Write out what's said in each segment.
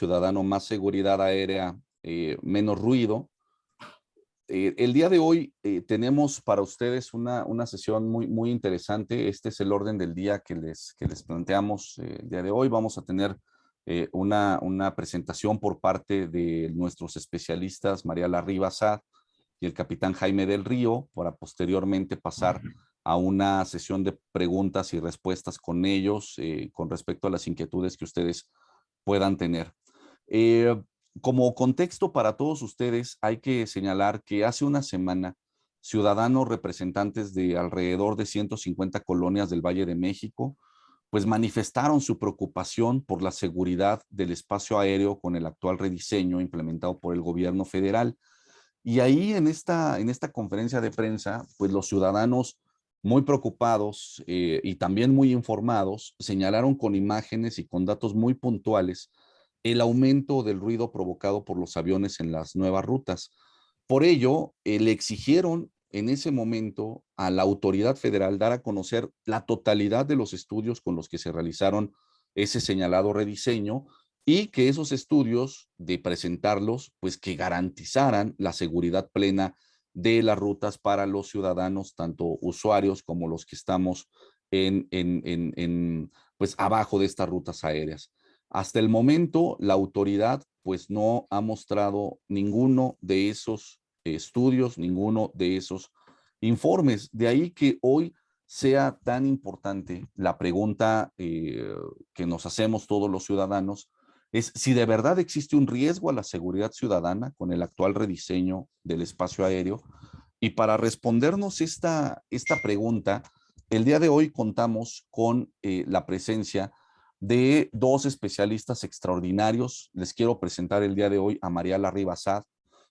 ciudadano, más seguridad aérea, menos ruido. El día de hoy tenemos para ustedes una sesión muy interesante. Este es el orden del día que les planteamos el día de hoy. Vamos a tener una presentación por parte de nuestros especialistas, María Larriba Sad y el capitán Jaime del Río, para posteriormente pasar a una sesión de preguntas y respuestas con ellos con respecto a las inquietudes que ustedes puedan tener. Como contexto para todos ustedes, hay que señalar que hace una semana, ciudadanos representantes de alrededor de 150 colonias del Valle de México, pues manifestaron su preocupación por la seguridad del espacio aéreo con el actual rediseño implementado por el gobierno federal. Y ahí en esta conferencia de prensa, pues los ciudadanos muy preocupados y también muy informados señalaron con imágenes y con datos muy puntuales el aumento del ruido provocado por los aviones en las nuevas rutas. Por ello, le exigieron en ese momento a la autoridad federal dar a conocer la totalidad de los estudios con los que se realizaron ese señalado rediseño y que esos estudios, de presentarlos, pues que garantizaran la seguridad plena de las rutas para los ciudadanos, tanto usuarios como los que estamos pues abajo de estas rutas aéreas. Hasta el momento, la autoridad pues no ha mostrado ninguno de esos estudios, ninguno de esos informes. De ahí que hoy sea tan importante la pregunta que nos hacemos todos los ciudadanos, es si de verdad existe un riesgo a la seguridad ciudadana con el actual rediseño del espacio aéreo. Y para respondernos esta pregunta, el día de hoy contamos con la presencia de dos especialistas extraordinarios. Les quiero presentar el día de hoy a María Larriba Sad.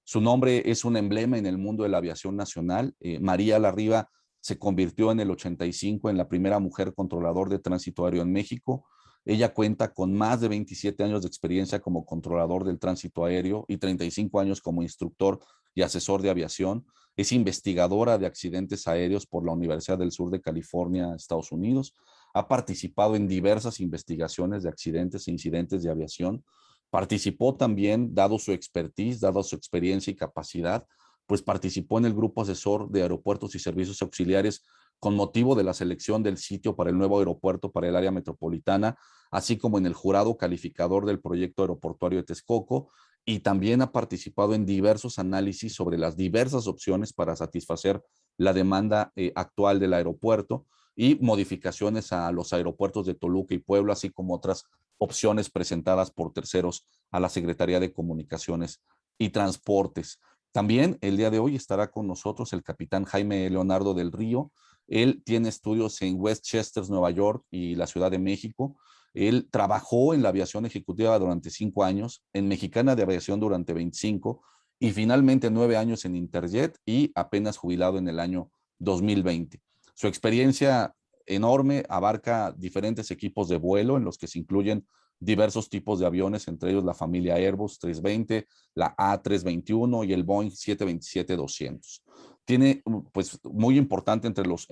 Su nombre es un emblema en el mundo de la aviación nacional. María Larriba se convirtió en el 85 en la primera mujer controlador de tránsito aéreo en México. Ella cuenta con más de 27 años de experiencia como controlador del tránsito aéreo y 35 años como instructor y asesor de aviación. Es investigadora de accidentes aéreos por la Universidad del Sur de California, Estados Unidos. Ha participado en diversas investigaciones de accidentes e incidentes de aviación. Participó también, dado su expertise, dado su experiencia y capacidad, pues participó en el grupo asesor de aeropuertos y servicios auxiliares con motivo de la selección del sitio para el nuevo aeropuerto para el área metropolitana, así como en el jurado calificador del proyecto aeroportuario de Texcoco, y también ha participado en diversos análisis sobre las diversas opciones para satisfacer la demanda actual del aeropuerto y modificaciones a los aeropuertos de Toluca y Puebla, así como otras opciones presentadas por terceros a la Secretaría de Comunicaciones y Transportes. También el día de hoy estará con nosotros el capitán Jaime Leonardo del Río. Él tiene estudios en Westchester, Nueva York y la Ciudad de México. Él trabajó en la aviación ejecutiva durante 5 años, en Mexicana de Aviación durante 25 y finalmente 9 años en Interjet y apenas jubilado en el año 2020. Su experiencia enorme abarca diferentes equipos de vuelo en los que se incluyen diversos tipos de aviones, entre ellos la familia Airbus 320, la A321 y el Boeing 727-200. Tiene, pues, muy importante entre los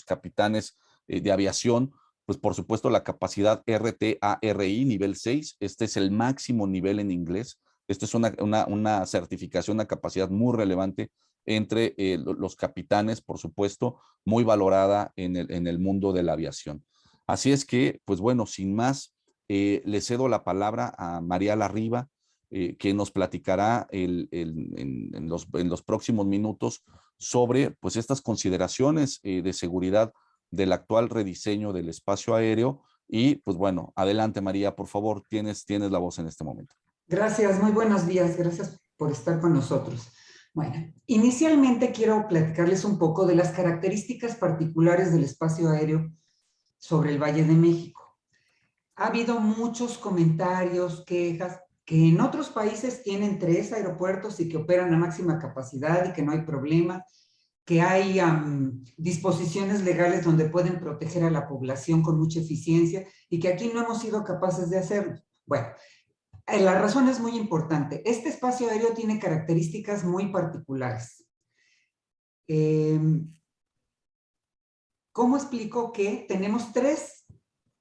capitanes de aviación, pues por supuesto la capacidad RTARI nivel 6. Este es el máximo nivel en inglés. Esto es una certificación, una capacidad muy relevante entre los capitanes, por supuesto, muy valorada en el mundo de la aviación. Así es que, pues bueno, sin más, le cedo la palabra a María Larriba, que nos platicará en los próximos minutos sobre pues estas consideraciones de seguridad del actual rediseño del espacio aéreo. Y pues bueno, adelante María, por favor, tienes la voz en este momento. Gracias, muy buenos días, gracias por estar con nosotros. Bueno, inicialmente quiero platicarles un poco de las características particulares del espacio aéreo sobre el Valle de México. Ha habido muchos comentarios, quejas, que en otros países tienen 3 aeropuertos y que operan a máxima capacidad y que no hay problema, que hay disposiciones legales donde pueden proteger a la población con mucha eficiencia y que aquí no hemos sido capaces de hacerlo. Bueno, la razón es muy importante. Este espacio aéreo tiene características muy particulares. ¿Cómo explico que tenemos 3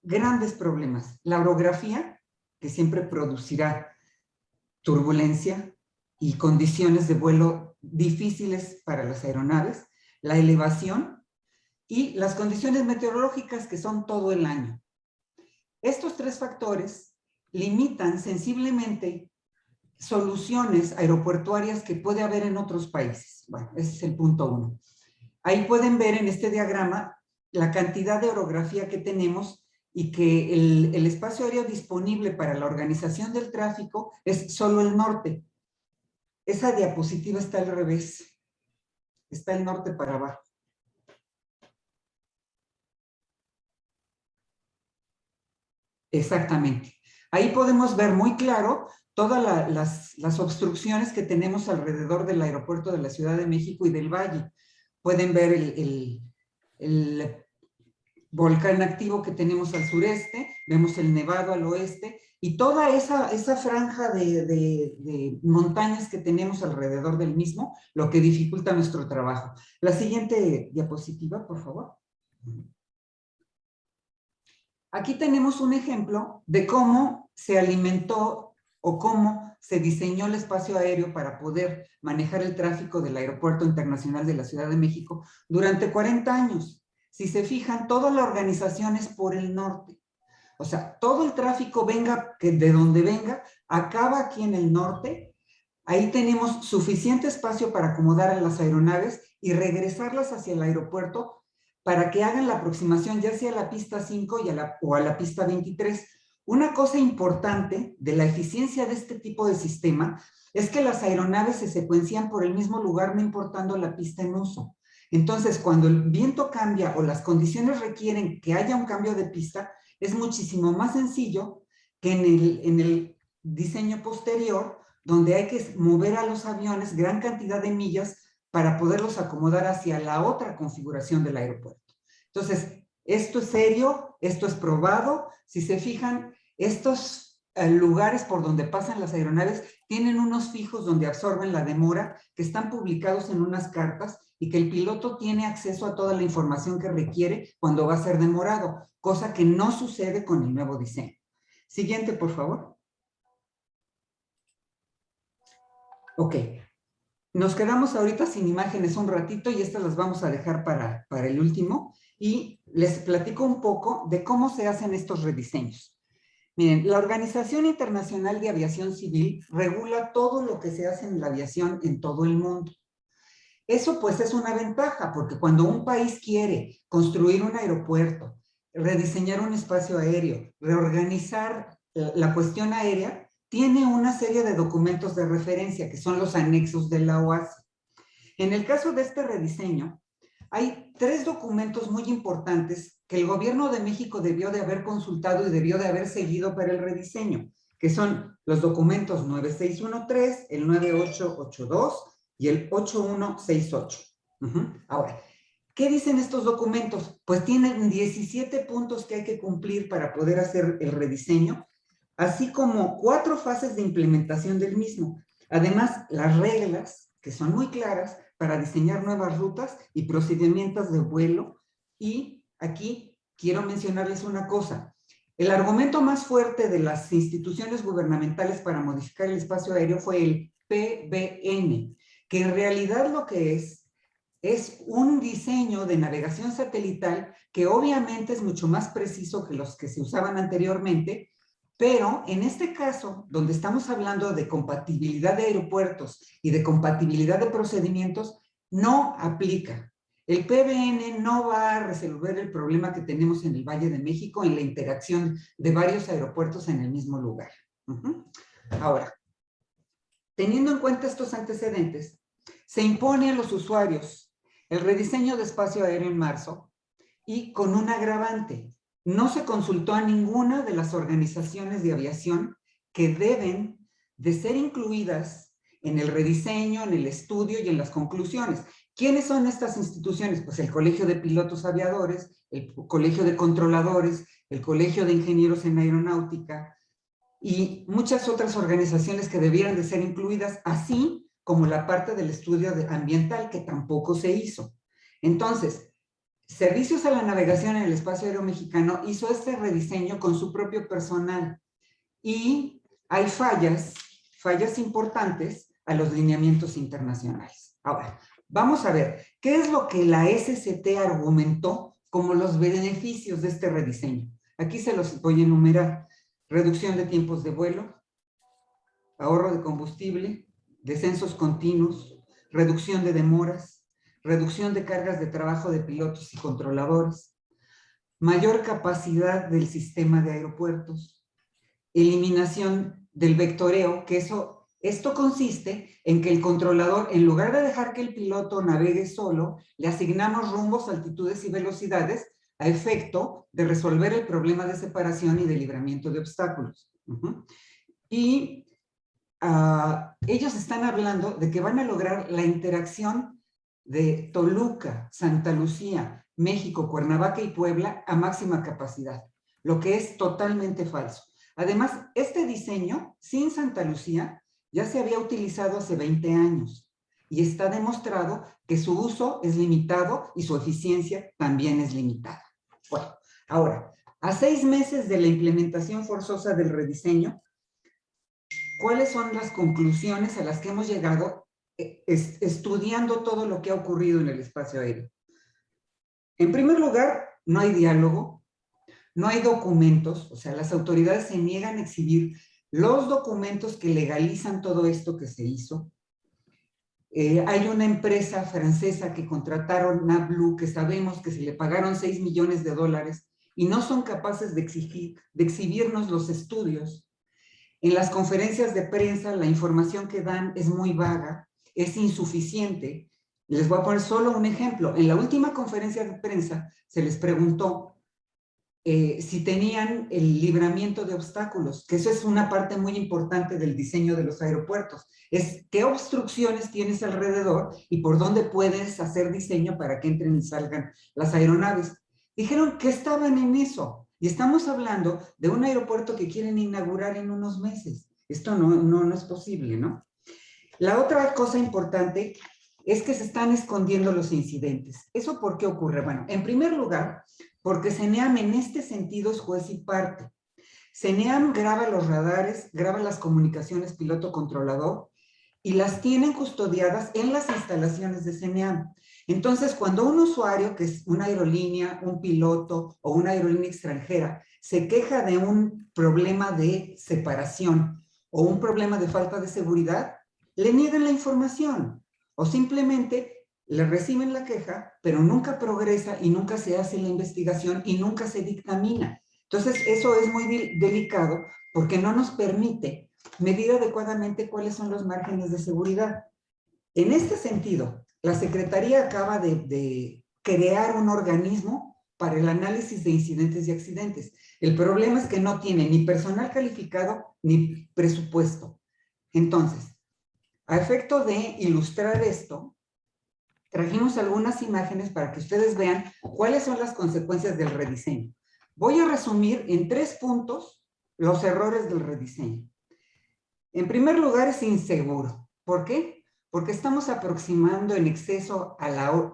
grandes problemas? La orografía, que siempre producirá turbulencia y condiciones de vuelo difíciles para las aeronaves, la elevación y las condiciones meteorológicas que son todo el año. Estos tres factores limitan sensiblemente soluciones aeroportuarias que puede haber en otros países. Bueno, ese es el punto 1. Ahí pueden ver en este diagrama la cantidad de orografía que tenemos y que el espacio aéreo disponible para la organización del tráfico es solo el norte. Esa diapositiva está al revés. Está el norte para abajo. Exactamente. Ahí podemos ver muy claro todas las obstrucciones que tenemos alrededor del aeropuerto de la Ciudad de México y del Valle. Pueden ver el volcán activo que tenemos al sureste, vemos el Nevado al oeste, y toda esa franja de montañas que tenemos alrededor del mismo, lo que dificulta nuestro trabajo. La siguiente diapositiva, por favor. Aquí tenemos un ejemplo de cómo se alimentó o cómo se diseñó el espacio aéreo para poder manejar el tráfico del Aeropuerto Internacional de la Ciudad de México durante 40 años. Si se fijan, toda la organización es por el norte. O sea, todo el tráfico venga, que de donde venga, acaba aquí en el norte. Ahí tenemos suficiente espacio para acomodar a las aeronaves y regresarlas hacia el aeropuerto para que hagan la aproximación ya sea a la pista 5 o a la pista 23. Una cosa importante de la eficiencia de este tipo de sistema es que las aeronaves se secuencian por el mismo lugar, no importando la pista en uso. Entonces, cuando el viento cambia o las condiciones requieren que haya un cambio de pista, es muchísimo más sencillo que en el diseño posterior, donde hay que mover a los aviones gran cantidad de millas para poderlos acomodar hacia la otra configuración del aeropuerto. Entonces, esto es serio, esto es probado. Si se fijan, estos lugares por donde pasan las aeronaves tienen unos fijos donde absorben la demora, que están publicados en unas cartas y que el piloto tiene acceso a toda la información que requiere cuando va a ser demorado, cosa que no sucede con el nuevo diseño. Siguiente, por favor. Ok. Nos quedamos ahorita sin imágenes un ratito y estas las vamos a dejar para el último y les platico un poco de cómo se hacen estos rediseños. Miren, la Organización Internacional de Aviación Civil regula todo lo que se hace en la aviación en todo el mundo. Eso pues es una ventaja porque cuando un país quiere construir un aeropuerto, rediseñar un espacio aéreo, reorganizar la cuestión aérea, tiene una serie de documentos de referencia que son los anexos de la OASI. En el caso de este rediseño, hay 3 documentos muy importantes que el gobierno de México debió de haber consultado y debió de haber seguido para el rediseño, que son los documentos 9613, el 9882 y el 8168. Ahora, ¿qué dicen estos documentos? Pues tienen 17 puntos que hay que cumplir para poder hacer el rediseño, así como 4 fases de implementación del mismo. Además, las reglas, que son muy claras, para diseñar nuevas rutas y procedimientos de vuelo. Y aquí quiero mencionarles una cosa. El argumento más fuerte de las instituciones gubernamentales para modificar el espacio aéreo fue el PBN, que en realidad lo que es un diseño de navegación satelital que obviamente es mucho más preciso que los que se usaban anteriormente, pero en este caso, donde estamos hablando de compatibilidad de aeropuertos y de compatibilidad de procedimientos, no aplica. El PBN no va a resolver el problema que tenemos en el Valle de México en la interacción de varios aeropuertos en el mismo lugar. Ahora, teniendo en cuenta estos antecedentes, se impone a los usuarios el rediseño de espacio aéreo en marzo y con un agravante. No se consultó a ninguna de las organizaciones de aviación que deben de ser incluidas en el rediseño, en el estudio y en las conclusiones. ¿Quiénes son estas instituciones? Pues el Colegio de Pilotos Aviadores, el Colegio de Controladores, el Colegio de Ingenieros en Aeronáutica y muchas otras organizaciones que debieran de ser incluidas, así como la parte del estudio ambiental que tampoco se hizo. Entonces, Servicios a la Navegación en el Espacio Aéreo Mexicano hizo este rediseño con su propio personal y hay fallas importantes a los lineamientos internacionales. Ahora, vamos a ver, ¿qué es lo que la SCT argumentó como los beneficios de este rediseño? Aquí se los voy a enumerar. Reducción de tiempos de vuelo, ahorro de combustible, descensos continuos, reducción de demoras, reducción de cargas de trabajo de pilotos y controladores, mayor capacidad del sistema de aeropuertos, eliminación del vectoreo, que esto consiste en que el controlador, en lugar de dejar que el piloto navegue solo, le asignamos rumbos, altitudes y velocidades a efecto de resolver el problema de separación y de libramiento de obstáculos. Y ellos están hablando de que van a lograr la interacción de Toluca, Santa Lucía, México, Cuernavaca y Puebla a máxima capacidad, lo que es totalmente falso. Además, este diseño, sin Santa Lucía, ya se había utilizado hace 20 años y está demostrado que su uso es limitado y su eficiencia también es limitada. Bueno, ahora, a 6 meses de la implementación forzosa del rediseño, ¿cuáles son las conclusiones a las que hemos llegado estudiando todo lo que ha ocurrido en el espacio aéreo? En primer lugar, no hay diálogo, no hay documentos, o sea, las autoridades se niegan a exhibir los documentos que legalizan todo esto que se hizo. Hay una empresa francesa que contrataron, NavBlue, que sabemos que se le pagaron $6 millones y no son capaces de exhibirnos los estudios. En las conferencias de prensa, la información que dan es muy vaga, es insuficiente. Les voy a poner solo un ejemplo. En la última conferencia de prensa se les preguntó si tenían el libramiento de obstáculos, que eso es una parte muy importante del diseño de los aeropuertos. Es qué obstrucciones tienes alrededor y por dónde puedes hacer diseño para que entren y salgan las aeronaves. Dijeron que estaban en eso. Y estamos hablando de un aeropuerto que quieren inaugurar en unos meses. Esto no es posible, ¿no? La otra cosa importante es que se están escondiendo los incidentes. ¿Eso por qué ocurre? Bueno, en primer lugar, porque CENEAM en este sentido es juez y parte. CENEAM graba los radares, graba las comunicaciones piloto-controlador y las tienen custodiadas en las instalaciones de CENEAM. Entonces, cuando un usuario, que es una aerolínea, un piloto o una aerolínea extranjera, se queja de un problema de separación o un problema de falta de seguridad, le niegan la información o simplemente le reciben la queja, pero nunca progresa y nunca se hace la investigación y nunca se dictamina. Entonces, eso es muy delicado porque no nos permite medir adecuadamente cuáles son los márgenes de seguridad. En este sentido, la Secretaría acaba de crear un organismo para el análisis de incidentes y accidentes. El problema es que no tiene ni personal calificado ni presupuesto. Entonces, a efecto de ilustrar esto, trajimos algunas imágenes para que ustedes vean cuáles son las consecuencias del rediseño. Voy a resumir en 3 puntos los errores del rediseño. En primer lugar, es inseguro. ¿Por qué? Porque estamos aproximando en exceso a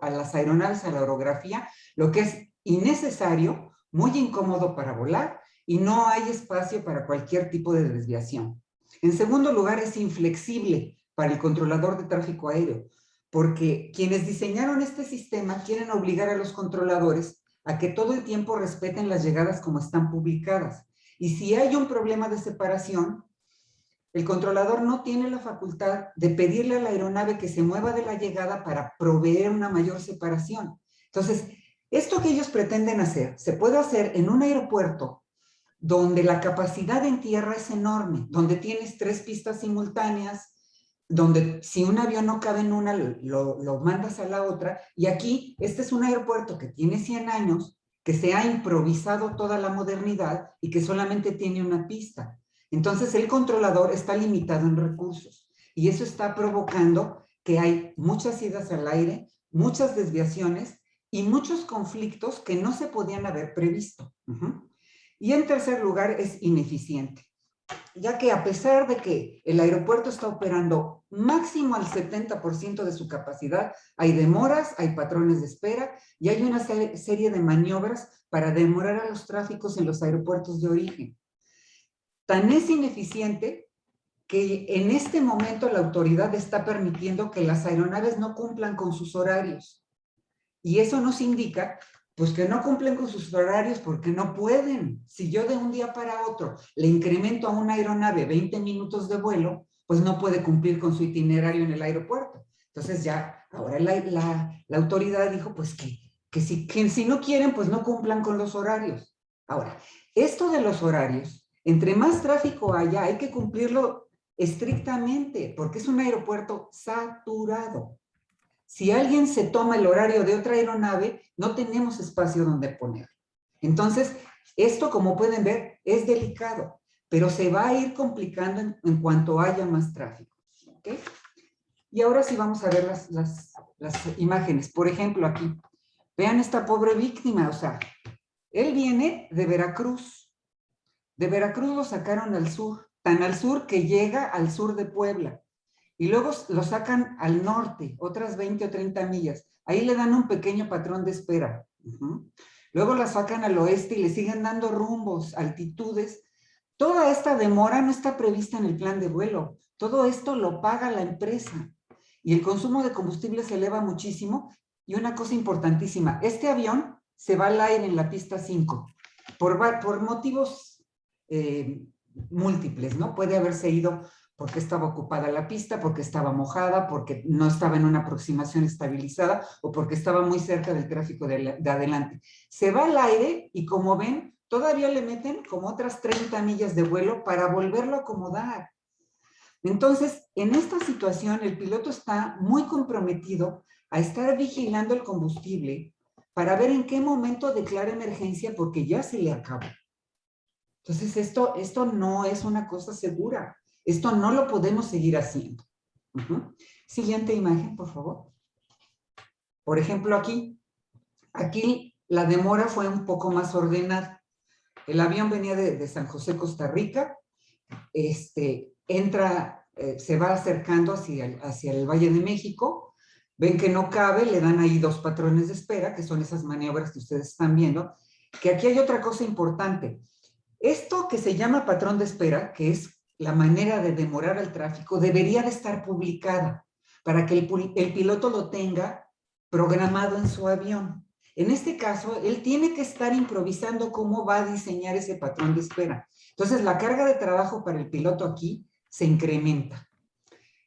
las aeronaves a la orografía, lo que es innecesario, muy incómodo para volar y no hay espacio para cualquier tipo de desviación. En segundo lugar, es inflexible para el controlador de tráfico aéreo, porque quienes diseñaron este sistema quieren obligar a los controladores a que todo el tiempo respeten las llegadas como están publicadas. Y si hay un problema de separación, el controlador no tiene la facultad de pedirle a la aeronave que se mueva de la llegada para proveer una mayor separación. Entonces, esto que ellos pretenden hacer, se puede hacer en un aeropuerto donde la capacidad en tierra es enorme, donde tienes 3 pistas simultáneas, donde si un avión no cabe en una, lo mandas a la otra, y aquí, este es un aeropuerto que tiene 100 años, que se ha improvisado toda la modernidad y que solamente tiene una pista. Entonces, el controlador está limitado en recursos, y eso está provocando que hay muchas idas al aire, muchas desviaciones y muchos conflictos que no se podían haber previsto. Y en tercer lugar, es ineficiente, ya que a pesar de que el aeropuerto está operando máximo al 70% de su capacidad, hay demoras, hay patrones de espera y hay una serie de maniobras para demorar a los tráficos en los aeropuertos de origen. Tan es ineficiente que en este momento la autoridad está permitiendo que las aeronaves no cumplan con sus horarios. Y eso nos indica, pues, que no cumplen con sus horarios porque no pueden. Si yo de un día para otro le incremento a una aeronave 20 minutos de vuelo, pues no puede cumplir con su itinerario en el aeropuerto. Entonces ya, ahora la autoridad dijo, pues que si no quieren, pues no cumplan con los horarios. Ahora, esto de los horarios, entre más tráfico haya, hay que cumplirlo estrictamente, porque es un aeropuerto saturado. Si alguien se toma el horario de otra aeronave, no tenemos espacio donde poner. Entonces, esto, como pueden ver, es delicado, pero se va a ir complicando en cuanto haya más tráfico. ¿Okay? Y ahora sí vamos a ver las imágenes. Por ejemplo, aquí, vean esta pobre víctima, o sea, él viene de Veracruz. De Veracruz lo sacaron al sur, tan al sur que llega al sur de Puebla. Y luego lo sacan al norte, otras 20 o 30 millas. Ahí le dan un pequeño patrón de espera. Luego la sacan al oeste y le siguen dando rumbos, altitudes. Toda esta demora no está prevista en el plan de vuelo. Todo esto lo paga la empresa. Y el consumo de combustible se eleva muchísimo. Y una cosa importantísima, este avión se va al aire en la pista 5 por motivos múltiples, ¿no? Puede haberse ido porque estaba ocupada la pista, porque estaba mojada, porque no estaba en una aproximación estabilizada o porque estaba muy cerca del tráfico de adelante. Se va al aire y, como ven, todavía le meten como otras 30 millas de vuelo para volverlo a acomodar. Entonces, en esta situación, el piloto está muy comprometido a estar vigilando el combustible para ver en qué momento declara emergencia porque ya se le acabó. Entonces, esto no es una cosa segura. Esto no lo podemos seguir haciendo. Siguiente imagen, por favor. Por ejemplo, aquí la demora fue un poco más ordenada. El avión venía de San José, Costa Rica, se va acercando hacia el Valle de México, ven que no cabe, le dan ahí 2 patrones de espera, que son esas maniobras que ustedes están viendo, que aquí hay otra cosa importante. Esto que se llama patrón de espera, que es la manera de demorar el tráfico, debería de estar publicada para que el piloto lo tenga programado en su avión. En este caso, él tiene que estar improvisando cómo va a diseñar ese patrón de espera. Entonces, la carga de trabajo para el piloto aquí se incrementa.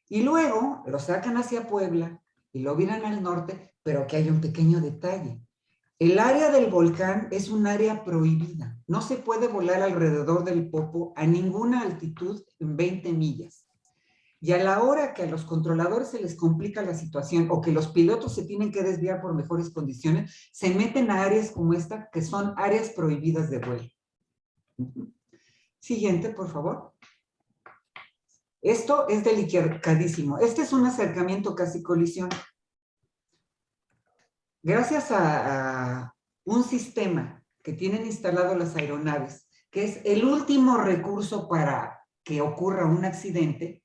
Y luego lo sacan hacia Puebla y lo viran al norte, pero aquí hay un pequeño detalle. El área del volcán es un área prohibida. No se puede volar alrededor del Popo a ninguna altitud en 20 millas. Y a la hora que a los controladores se les complica la situación o que los pilotos se tienen que desviar por mejores condiciones, se meten a áreas como esta, que son áreas prohibidas de vuelo. Siguiente, por favor. Esto es delicadísimo. Este es un acercamiento casi colisión. Gracias a un sistema que tienen instalado las aeronaves, que es el último recurso para que ocurra un accidente,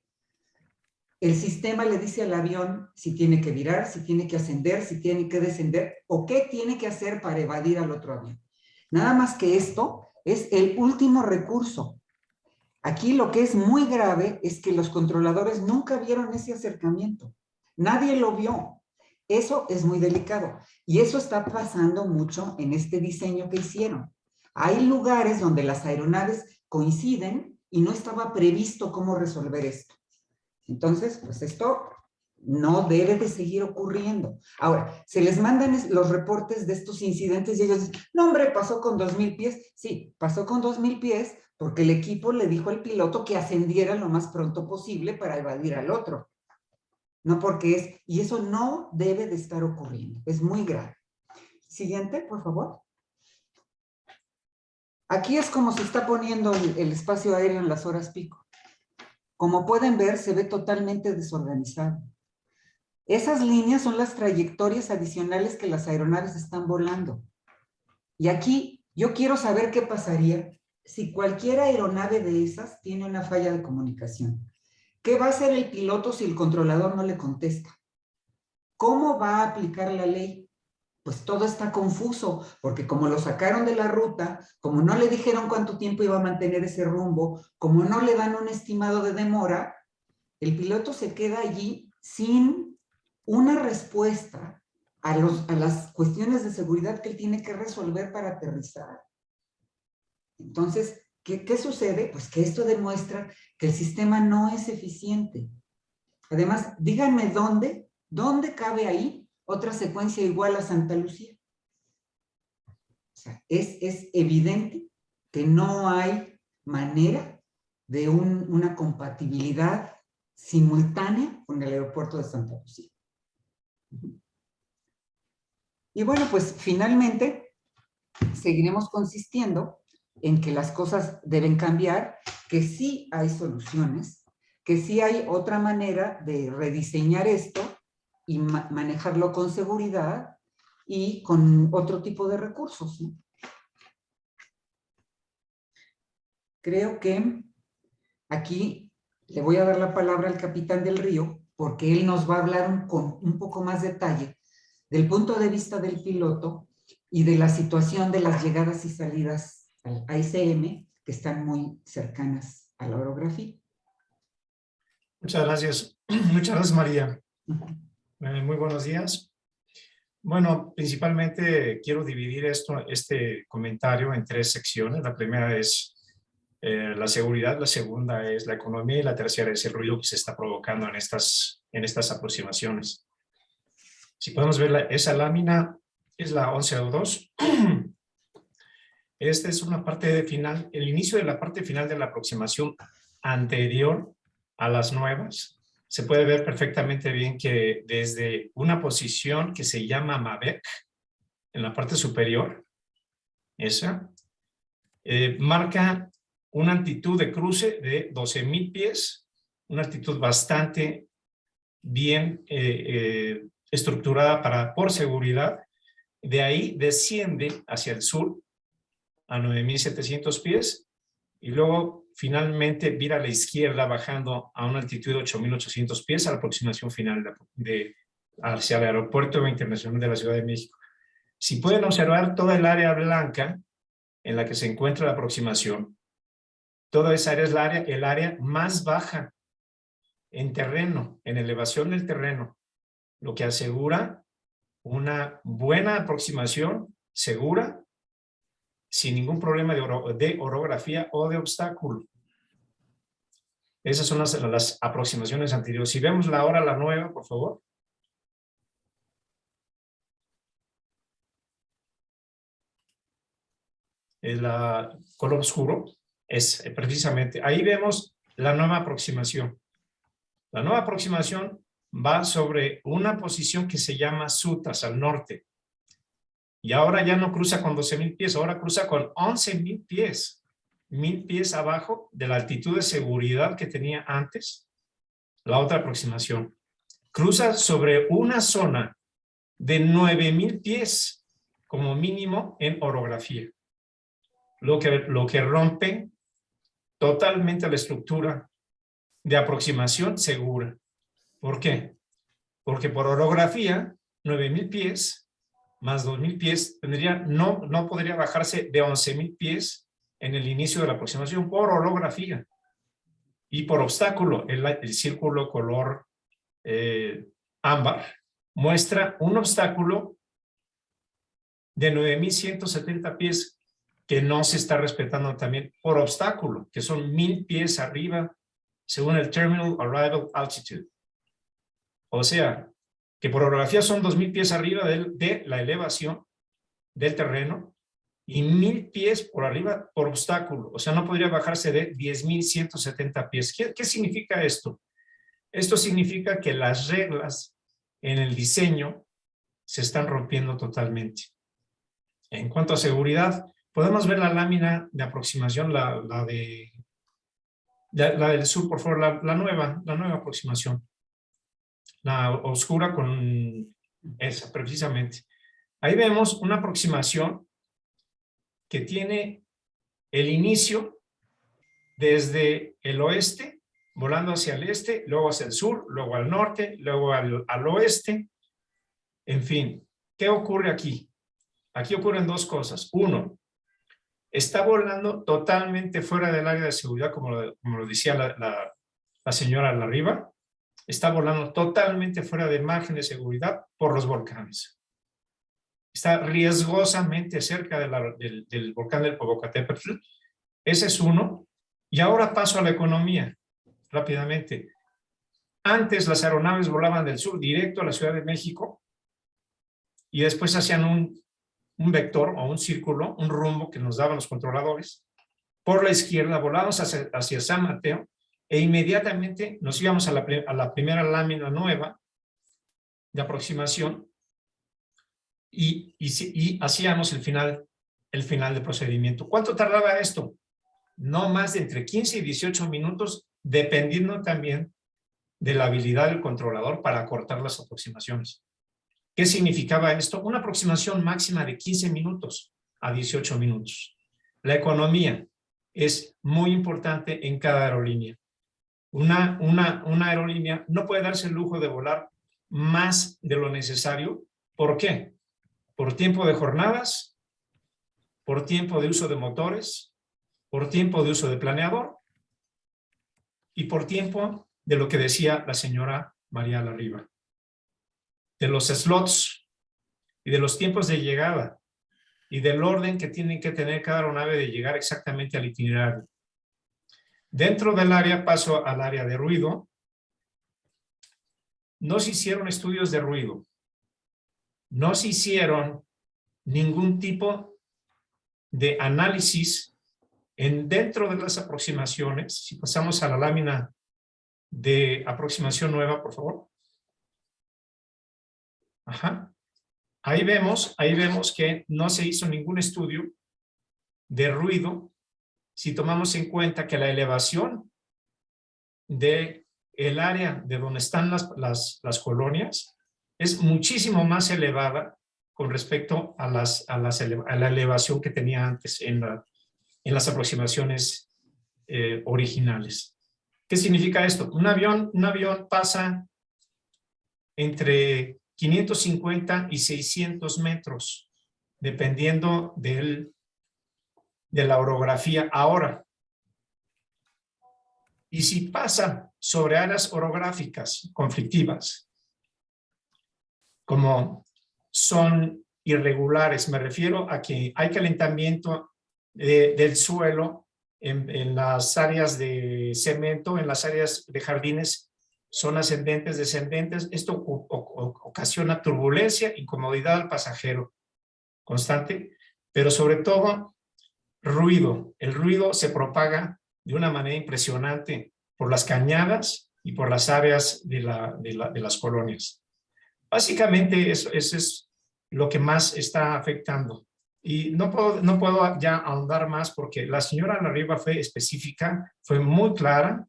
el sistema le dice al avión si tiene que virar, si tiene que ascender, si tiene que descender o qué tiene que hacer para evadir al otro avión. Nada más que esto es el último recurso. Aquí lo que es muy grave es que los controladores nunca vieron ese acercamiento. Nadie lo vio. Eso es muy delicado. Y eso está pasando mucho en este diseño que hicieron. Hay lugares donde las aeronaves coinciden y no estaba previsto cómo resolver esto. Entonces, pues esto no debe de seguir ocurriendo. Ahora, se les mandan los reportes de estos incidentes y ellos dicen, no, hombre, pasó con 2,000 pies. Sí, pasó con 2,000 pies porque el equipo le dijo al piloto que ascendiera lo más pronto posible para evadir al otro. No porque y eso no debe de estar ocurriendo. Es muy grave. Siguiente, por favor. Aquí es como se está poniendo el espacio aéreo en las horas pico. Como pueden ver, se ve totalmente desorganizado. Esas líneas son las trayectorias adicionales que las aeronaves están volando. Y aquí yo quiero saber qué pasaría si cualquier aeronave de esas tiene una falla de comunicación. ¿Qué va a hacer el piloto si el controlador no le contesta? ¿Cómo va a aplicar la ley? pues todo está confuso, porque como lo sacaron de la ruta, como no le dijeron cuánto tiempo iba a mantener ese rumbo, como no le dan un estimado de demora, el piloto se queda allí sin una respuesta a las cuestiones de seguridad que él tiene que resolver para aterrizar. Entonces, ¿qué sucede? Pues que esto demuestra que el sistema no es eficiente. Además, díganme dónde cabe ahí otra secuencia igual a Santa Lucía. O sea, es evidente que no hay manera de una compatibilidad simultánea con el aeropuerto de Santa Lucía. Y bueno, pues finalmente seguiremos consistiendo en que las cosas deben cambiar, que sí hay soluciones, que sí hay otra manera de rediseñar esto y manejarlo con seguridad y con otro tipo de recursos, ¿no? Creo que aquí le voy a dar la palabra al capitán del Río, porque él nos va a hablar con un poco más detalle del punto de vista del piloto y de la situación de las llegadas y salidas al AICM, que están muy cercanas a la orografía. Muchas gracias. Muchas gracias, María. Muy buenos días. Bueno, principalmente quiero dividir este comentario en 3 secciones. La primera es la seguridad, la segunda es la economía y la tercera es el ruido que se está provocando en estas aproximaciones. Si podemos ver esa lámina, es la 1102. Esta es una parte final, el inicio de la parte final de la aproximación anterior a las nuevas. Se puede ver perfectamente bien que desde una posición que se llama Mabec, en la parte superior, esa, marca una altitud de cruce de 12,000 pies, una altitud bastante bien estructurada por seguridad. De ahí desciende hacia el sur a 9,700 pies y luego finalmente vira a la izquierda bajando a una altitud de 8,800 pies a la aproximación final hacia el Aeropuerto Internacional de la Ciudad de México. Si pueden observar toda el área blanca en la que se encuentra la aproximación, toda esa área es el área más baja en terreno, en elevación del terreno, lo que asegura una buena aproximación segura, sin ningún problema de orografía o de obstáculo. Esas son las aproximaciones anteriores. Si vemos ahora la nueva, por favor. El color oscuro es precisamente, ahí vemos la nueva aproximación. La nueva aproximación va sobre una posición que se llama Sutas, al norte. Y ahora ya no cruza con 12,000 pies, ahora cruza con 11,000 pies. 1,000 pies abajo de la altitud de seguridad que tenía antes la otra aproximación. Cruza sobre una zona de 9,000 pies como mínimo en orografía. Lo que rompe totalmente la estructura de aproximación segura. ¿Por qué? Porque por orografía, 9,000 pies más 2,000 pies no podría bajarse de 11,000 pies en el inicio de la aproximación por orografía. Y por obstáculo, el círculo color ámbar muestra un obstáculo de 9,170 pies que no se está respetando también por obstáculo, que son 1,000 pies arriba según el Terminal Arrival Altitude. O sea, que por orografía son 2,000 pies arriba de la elevación del terreno y 1,000 pies por arriba por obstáculo. O sea, no podría bajarse de 10,170 pies. ¿Qué significa esto? Esto significa que las reglas en el diseño se están rompiendo totalmente. En cuanto a seguridad, podemos ver la lámina de aproximación, la del sur, por favor, la nueva aproximación. La oscura con esa, precisamente. Ahí vemos una aproximación que tiene el inicio desde el oeste, volando hacia el este, luego hacia el sur, luego al norte, luego al oeste. En fin, ¿qué ocurre aquí? Aquí ocurren dos cosas. Uno, está volando totalmente fuera del área de seguridad, como lo decía la señora Larriba. Está volando totalmente fuera de margen de seguridad por los volcanes. Está riesgosamente cerca del volcán del Popocatépetl. Ese es uno. Y ahora paso a la economía, rápidamente. Antes las aeronaves volaban del sur directo a la Ciudad de México y después hacían un vector o un círculo, un rumbo que nos daban los controladores. Por la izquierda volábamos hacia San Mateo e inmediatamente nos íbamos a la primera lámina nueva de aproximación y hacíamos el final del procedimiento. ¿Cuánto tardaba esto? No más de entre 15 y 18 minutos, dependiendo también de la habilidad del controlador para acortar las aproximaciones. ¿Qué significaba esto? Una aproximación máxima de 15 minutos a 18 minutos. La economía es muy importante en cada aerolínea. Una aerolínea no puede darse el lujo de volar más de lo necesario. ¿Por qué? Por tiempo de jornadas, por tiempo de uso de motores, por tiempo de uso de planeador y por tiempo de lo que decía la señora María Larriba, de los slots y de los tiempos de llegada y del orden que tienen que tener cada aeronave de llegar exactamente al itinerario. Dentro del área, paso al área de ruido. No se hicieron estudios de ruido. No se hicieron ningún tipo de análisis dentro de las aproximaciones. Si pasamos a la lámina de aproximación nueva, por favor. Ajá. Ahí vemos que no se hizo ningún estudio de ruido si tomamos en cuenta que la elevación del área de donde están las colonias es muchísimo más elevada con respecto a la elevación que tenía antes en las aproximaciones originales. ¿Qué significa esto? Un avión pasa entre 550 y 600 metros, dependiendo de la orografía ahora. Y si pasa sobre áreas orográficas conflictivas, como son irregulares, me refiero a que hay calentamiento del suelo en las áreas de cemento, en las áreas de jardines, son ascendentes, descendentes. Esto ocasiona turbulencia, incomodidad al pasajero constante, pero sobre todo ruido. El ruido se propaga de una manera impresionante por las cañadas y por las áreas de las colonias. Básicamente eso es lo que más está afectando. Y no puedo ya ahondar más porque la señora Larriba fue específica, fue muy clara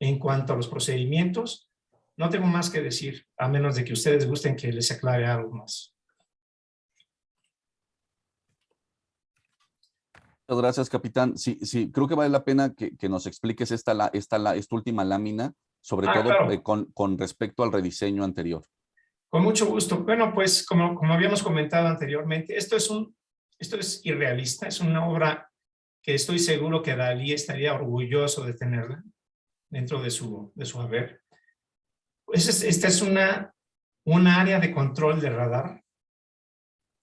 en cuanto a los procedimientos. No tengo más que decir, a menos de que ustedes gusten que les aclare algo más. Muchas gracias, capitán. Sí, creo que vale la pena que nos expliques esta última lámina, sobre todo claro. con respecto al rediseño anterior. Con mucho gusto. Bueno, pues como habíamos comentado anteriormente, esto es irrealista, es una obra que estoy seguro que Dalí estaría orgulloso de tenerla dentro de su haber. Esta es una área de control de radar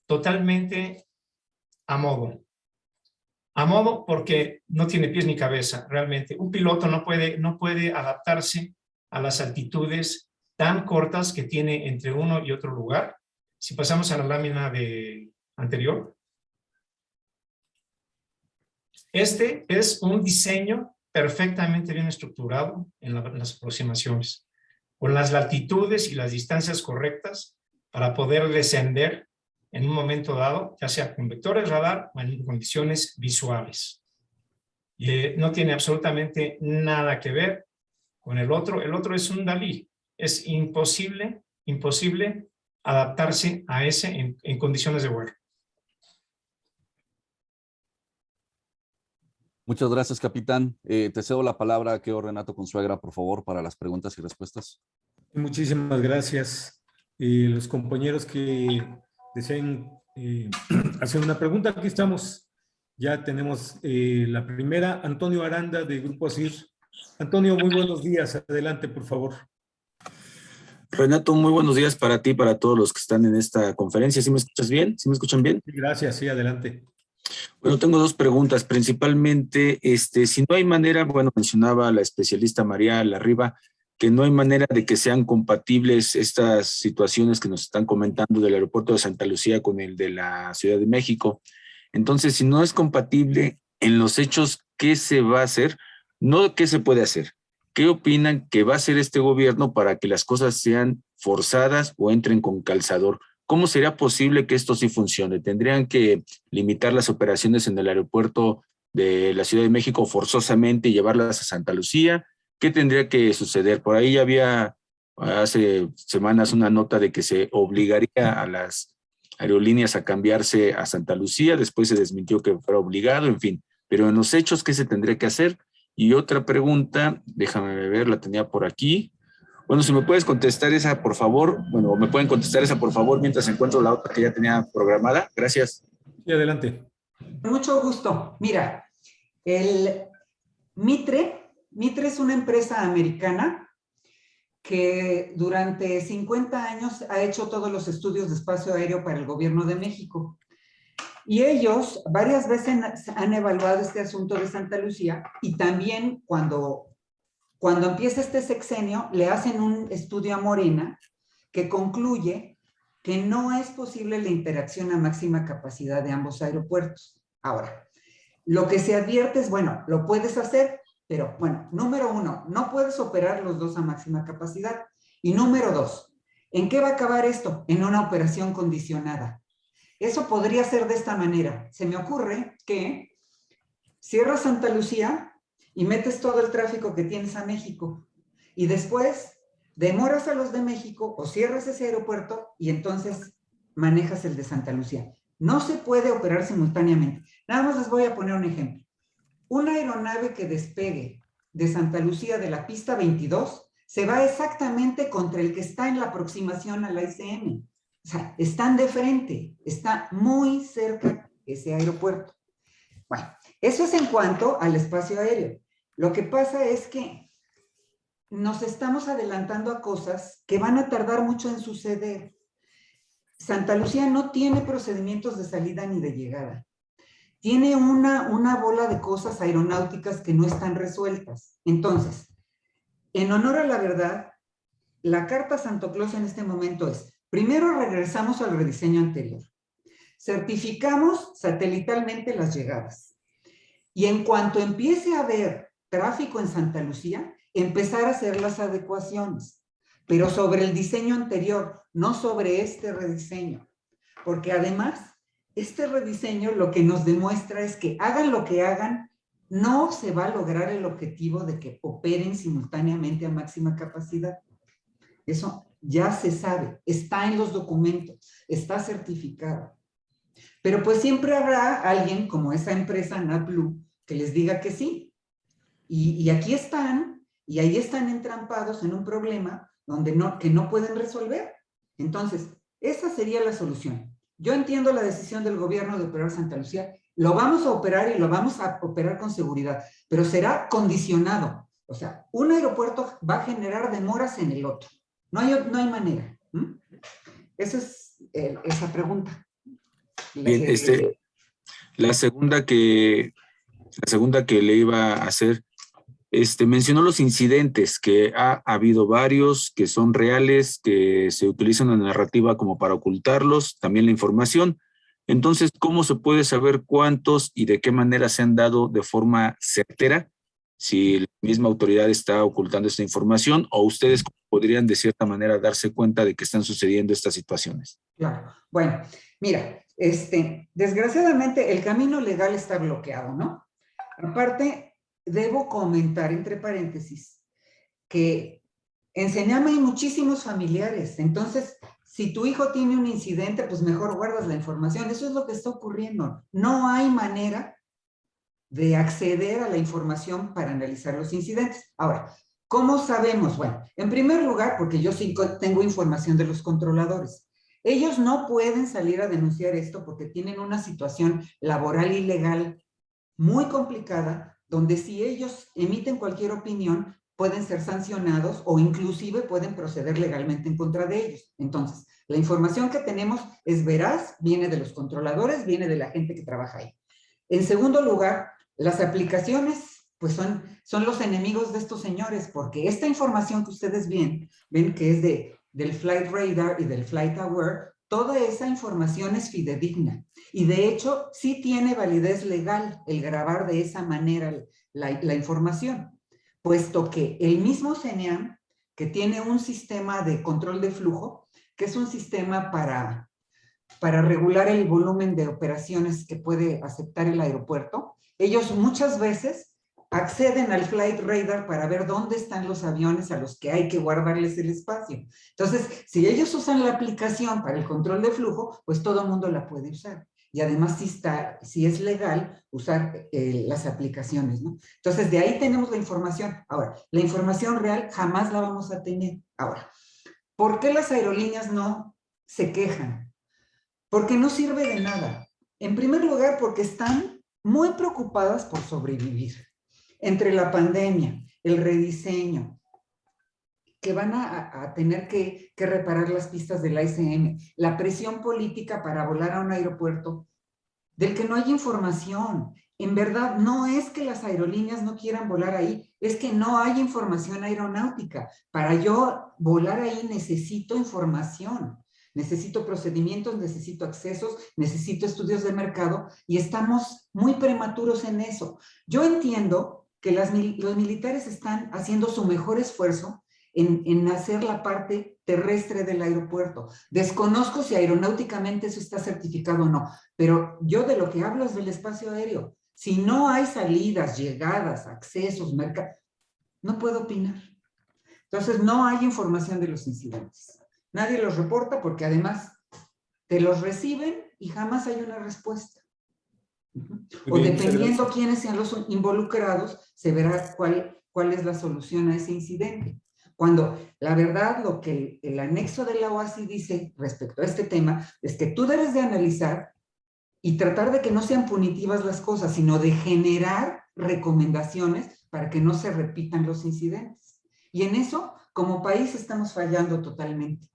totalmente a modo. A modo porque no tiene pies ni cabeza, realmente. Un piloto no puede adaptarse a las altitudes tan cortas que tiene entre uno y otro lugar. Si pasamos a la lámina anterior. Este es un diseño perfectamente bien estructurado en las aproximaciones, con las latitudes y las distancias correctas para poder descender en un momento dado, ya sea con vectores radar o en condiciones visuales. Y no tiene absolutamente nada que ver con el otro. El otro es un Dalí. Es imposible adaptarse a ese en condiciones de vuelo. Muchas gracias, capitán. Te cedo la palabra a Keo Renato Consuegra, por favor, para las preguntas y respuestas. Muchísimas gracias. Los compañeros que deseen hacer una pregunta. Aquí estamos. Ya tenemos la primera. Antonio Aranda, de Grupo ASIR. Antonio, muy buenos días. Adelante, por favor. Renato, muy buenos días para ti y para todos los que están en esta conferencia. ¿Sí me escuchas bien? ¿Sí me escuchan bien? Gracias, sí, adelante. Bueno, tengo dos preguntas. Principalmente, si no hay manera, bueno, mencionaba la especialista María Larriba, que no hay manera de que sean compatibles estas situaciones que nos están comentando del aeropuerto de Santa Lucía con el de la Ciudad de México. Entonces, si no es compatible, en los hechos, ¿qué se va a hacer? No, ¿qué se puede hacer? ¿Qué opinan que va a hacer este gobierno para que las cosas sean forzadas o entren con calzador? ¿Cómo sería posible que esto sí funcione? ¿Tendrían que limitar las operaciones en el aeropuerto de la Ciudad de México forzosamente y llevarlas a Santa Lucía? ¿Qué tendría que suceder? Por ahí había hace semanas una nota de que se obligaría a las aerolíneas a cambiarse a Santa Lucía, después se desmintió que fuera obligado, en fin. Pero en los hechos, ¿qué se tendría que hacer? Y otra pregunta, déjame ver, la tenía por aquí. Bueno, si me puedes contestar esa, por favor. Bueno, me pueden contestar esa, por favor, mientras encuentro la otra que ya tenía programada. Gracias. Sí, adelante. Con mucho gusto. Mira, el Mitre es una empresa americana que durante 50 años ha hecho todos los estudios de espacio aéreo para el gobierno de México. Y ellos varias veces han evaluado este asunto de Santa Lucía y también cuando empieza este sexenio le hacen un estudio a Morena que concluye que no es posible la interacción a máxima capacidad de ambos aeropuertos. Ahora, lo que se advierte es, bueno, lo puedes hacer, pero bueno, número uno, no puedes operar los dos a máxima capacidad. Y número dos, ¿en qué va a acabar esto? En una operación condicionada. Eso podría ser de esta manera. Se me ocurre que cierras Santa Lucía y metes todo el tráfico que tienes a México. Y después demoras a los de México o cierras ese aeropuerto y entonces manejas el de Santa Lucía. No se puede operar simultáneamente. Nada más les voy a poner un ejemplo. Una aeronave que despegue de Santa Lucía de la pista 22 se va exactamente contra el que está en la aproximación a la ICM. O sea, están de frente, está muy cerca ese aeropuerto. Bueno, eso es en cuanto al espacio aéreo. Lo que pasa es que nos estamos adelantando a cosas que van a tardar mucho en suceder. Santa Lucía no tiene procedimientos de salida ni de llegada. Tiene una bola de cosas aeronáuticas que no están resueltas. Entonces, en honor a la verdad, la carta Santo Claus en este momento es: primero regresamos al rediseño anterior. Certificamos satelitalmente las llegadas. Y en cuanto empiece a haber tráfico en Santa Lucía, empezar a hacer las adecuaciones. Pero sobre el diseño anterior, no sobre este rediseño. Porque además, este rediseño lo que nos demuestra es que hagan lo que hagan, no se va a lograr el objetivo de que operen simultáneamente a máxima capacidad. Eso ya se sabe, está en los documentos, está certificado. Pero pues siempre habrá alguien como esa empresa NatBlue que les diga que sí. Y aquí están, y ahí están entrampados en un problema que no pueden resolver. Entonces, esa sería la solución. Yo entiendo la decisión del gobierno de operar Santa Lucía. Lo vamos a operar y lo vamos a operar con seguridad, pero será condicionado. O sea, un aeropuerto va a generar demoras en el otro. No hay manera. Esa es esa pregunta. Bien, la segunda que le iba a hacer, mencionó los incidentes, que ha habido varios, que son reales, que se utiliza una narrativa como para ocultarlos, también la información. Entonces, ¿cómo se puede saber cuántos y de qué manera se han dado de forma certera? Si la misma autoridad está ocultando esta información, o ustedes podrían de cierta manera darse cuenta de que están sucediendo estas situaciones. Claro. Bueno, mira, desgraciadamente el camino legal está bloqueado, ¿no? Aparte, debo comentar entre paréntesis que en Sename hay muchísimos familiares. Entonces, si tu hijo tiene un incidente, pues mejor guardas la información. Eso es lo que está ocurriendo. No hay manera de acceder a la información para analizar los incidentes. Ahora, ¿cómo sabemos? Bueno, en primer lugar, porque yo sí tengo información de los controladores. Ellos no pueden salir a denunciar esto porque tienen una situación laboral y legal muy complicada, donde si ellos emiten cualquier opinión, pueden ser sancionados o inclusive pueden proceder legalmente en contra de ellos. Entonces, la información que tenemos es veraz, viene de los controladores, viene de la gente que trabaja ahí. En segundo lugar, las aplicaciones pues son los enemigos de estos señores, porque esta información que ustedes ven que es del Flight Radar y del Flight Aware, toda esa información es fidedigna. Y de hecho, sí tiene validez legal el grabar de esa manera la información, puesto que el mismo CENEAM, que tiene un sistema de control de flujo, que es un sistema para regular el volumen de operaciones que puede aceptar el aeropuerto, ellos muchas veces acceden al Flight Radar para ver dónde están los aviones a los que hay que guardarles el espacio. Entonces, si ellos usan la aplicación para el control de flujo, pues todo el mundo la puede usar. Y además sí es legal usar las aplicaciones, ¿no? Entonces, de ahí tenemos la información. Ahora, la información real jamás la vamos a tener. Ahora, ¿por qué las aerolíneas no se quejan? Porque no sirve de nada. En primer lugar, porque están muy preocupadas por sobrevivir. Entre la pandemia, el rediseño, que van a tener que reparar las pistas del AICM, la presión política para volar a un aeropuerto del que no hay información. En verdad, no es que las aerolíneas no quieran volar ahí, es que no hay información aeronáutica. Para yo volar ahí necesito información. Necesito procedimientos, necesito accesos, necesito estudios de mercado y estamos muy prematuros en eso. Yo entiendo que los militares están haciendo su mejor esfuerzo en hacer la parte terrestre del aeropuerto. Desconozco si aeronáuticamente eso está certificado o no, pero yo de lo que hablo es del espacio aéreo. Si no hay salidas, llegadas, accesos, mercado, no puedo opinar. Entonces no hay información de los incidentes. Nadie los reporta porque además te los reciben y jamás hay una respuesta. O dependiendo quiénes sean los involucrados, se verá cuál es la solución a ese incidente. Cuando la verdad lo que el anexo de la OASI dice respecto a este tema es que tú debes de analizar y tratar de que no sean punitivas las cosas, sino de generar recomendaciones para que no se repitan los incidentes. Y en eso, como país, estamos fallando totalmente.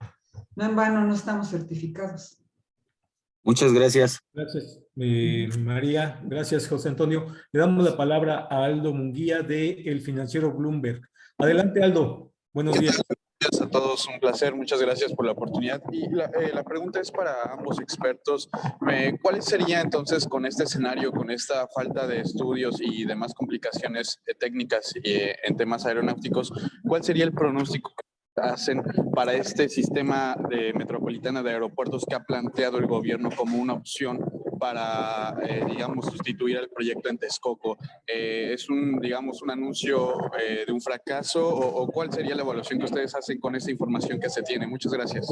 No en vano, no estamos certificados. Muchas gracias. Gracias, María. Gracias, José Antonio. Le damos la palabra a Aldo Munguía de El Financiero Bloomberg. Adelante, Aldo. Buenos días. Gracias a todos, un placer, muchas gracias por la oportunidad. Y la pregunta es para ambos expertos. ¿Cuál sería entonces con este escenario, con esta falta de estudios y demás complicaciones técnicas en temas aeronáuticos, cuál sería el pronóstico que hacen para este sistema metropolitano de aeropuertos que ha planteado el gobierno como una opción para, digamos, sustituir al proyecto en Texcoco? ¿Es digamos, un anuncio de un fracaso o cuál sería la evaluación que ustedes hacen con esta información que se tiene? Muchas gracias.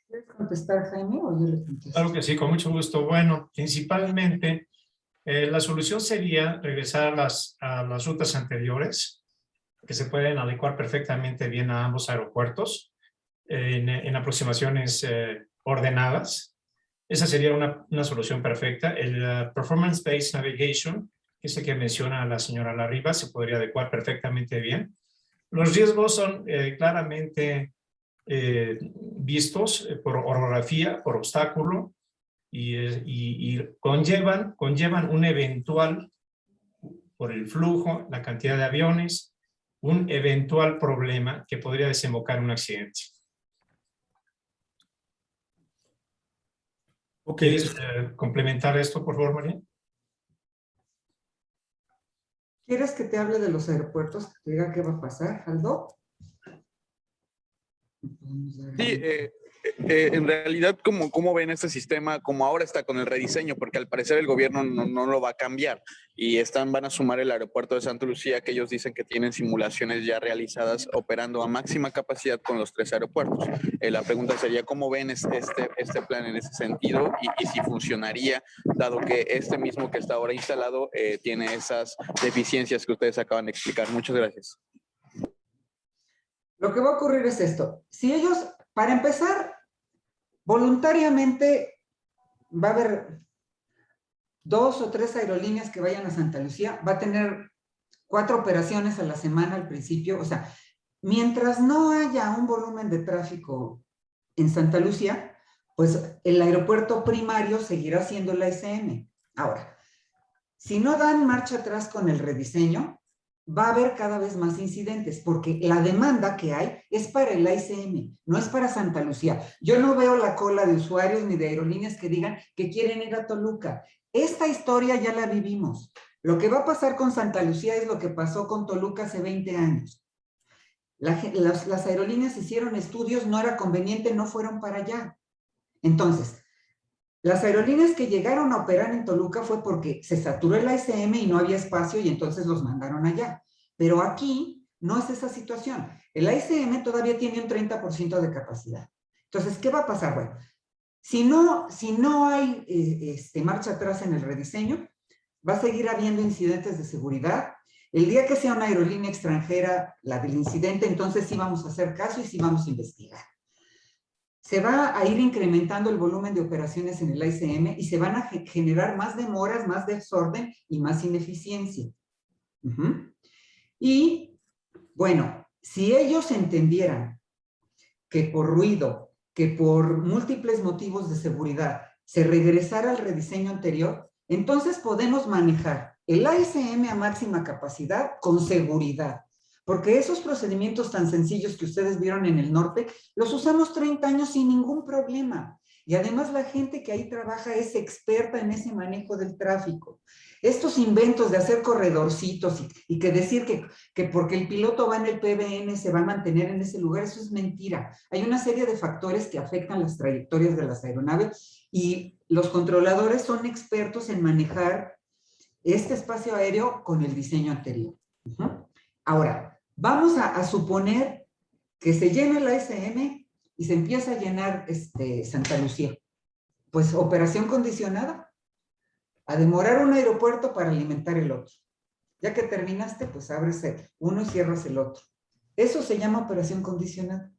¿Quieres contestar, Jaime, o yo le contesto? Claro que sí, con mucho gusto. Bueno, principalmente la solución sería regresar a las rutas anteriores, que se pueden adecuar perfectamente bien a ambos aeropuertos en aproximaciones ordenadas. Esa sería una solución perfecta. El Performance-Based Navigation, que es el que menciona la señora Larriba, se podría adecuar perfectamente bien. Los riesgos son claramente vistos por orografía, por obstáculo, y conllevan un eventual, por el flujo, la cantidad de aviones, un eventual problema que podría desembocar en un accidente. Okay. ¿Quieres complementar esto, por favor, María? ¿Quieres que te hable de los aeropuertos? Que te diga qué va a pasar, Aldo. Sí, en realidad, ¿cómo ven este sistema como ahora está con el rediseño? Porque al parecer el gobierno no lo va a cambiar y van a sumar el aeropuerto de Santa Lucía, que ellos dicen que tienen simulaciones ya realizadas operando a máxima capacidad con los 3 aeropuertos. La pregunta sería, ¿cómo ven este plan en ese sentido y si funcionaría, dado que este mismo que está ahora instalado tiene esas deficiencias que ustedes acaban de explicar? Muchas gracias. Lo que va a ocurrir es esto. Si ellos, para empezar, voluntariamente va a haber 2 o 3 aerolíneas que vayan a Santa Lucía, va a tener 4 operaciones a la semana al principio. O sea, mientras no haya un volumen de tráfico en Santa Lucía, pues el aeropuerto primario seguirá siendo la ICM. Ahora, si no dan marcha atrás con el rediseño, va a haber cada vez más incidentes, porque la demanda que hay es para el ICM, no es para Santa Lucía. Yo no veo la cola de usuarios ni de aerolíneas que digan que quieren ir a Toluca. Esta historia ya la vivimos. Lo que va a pasar con Santa Lucía es lo que pasó con Toluca hace 20 años. Las aerolíneas hicieron estudios, no era conveniente, no fueron para allá. Entonces, las aerolíneas que llegaron a operar en Toluca fue porque se saturó el ICM y no había espacio y entonces los mandaron allá. Pero aquí no es esa situación. El ICM todavía tiene un 30% de capacidad. Entonces, ¿qué va a pasar? Bueno, si no hay marcha atrás en el rediseño, va a seguir habiendo incidentes de seguridad. El día que sea una aerolínea extranjera la del incidente, entonces sí vamos a hacer caso y sí vamos a investigar. Se va a ir incrementando el volumen de operaciones en el ICM y se van a generar más demoras, más desorden y más ineficiencia. Y, bueno, si ellos entendieran que por ruido, que por múltiples motivos de seguridad, se regresara al rediseño anterior, entonces podemos manejar el ICM a máxima capacidad con seguridad. Porque esos procedimientos tan sencillos que ustedes vieron en el norte, los usamos 30 años sin ningún problema. Y además la gente que ahí trabaja es experta en ese manejo del tráfico. Estos inventos de hacer corredorcitos y que decir que porque el piloto va en el PBN se va a mantener en ese lugar, eso es mentira. Hay una serie de factores que afectan las trayectorias de las aeronaves y los controladores son expertos en manejar este espacio aéreo con el diseño anterior. Ahora, vamos a suponer que se llena el ICM y se empieza a llenar Santa Lucía. Pues operación condicionada, a demorar un aeropuerto para alimentar el otro. Ya que terminaste, pues abres uno y cierras el otro. Eso se llama operación condicionada.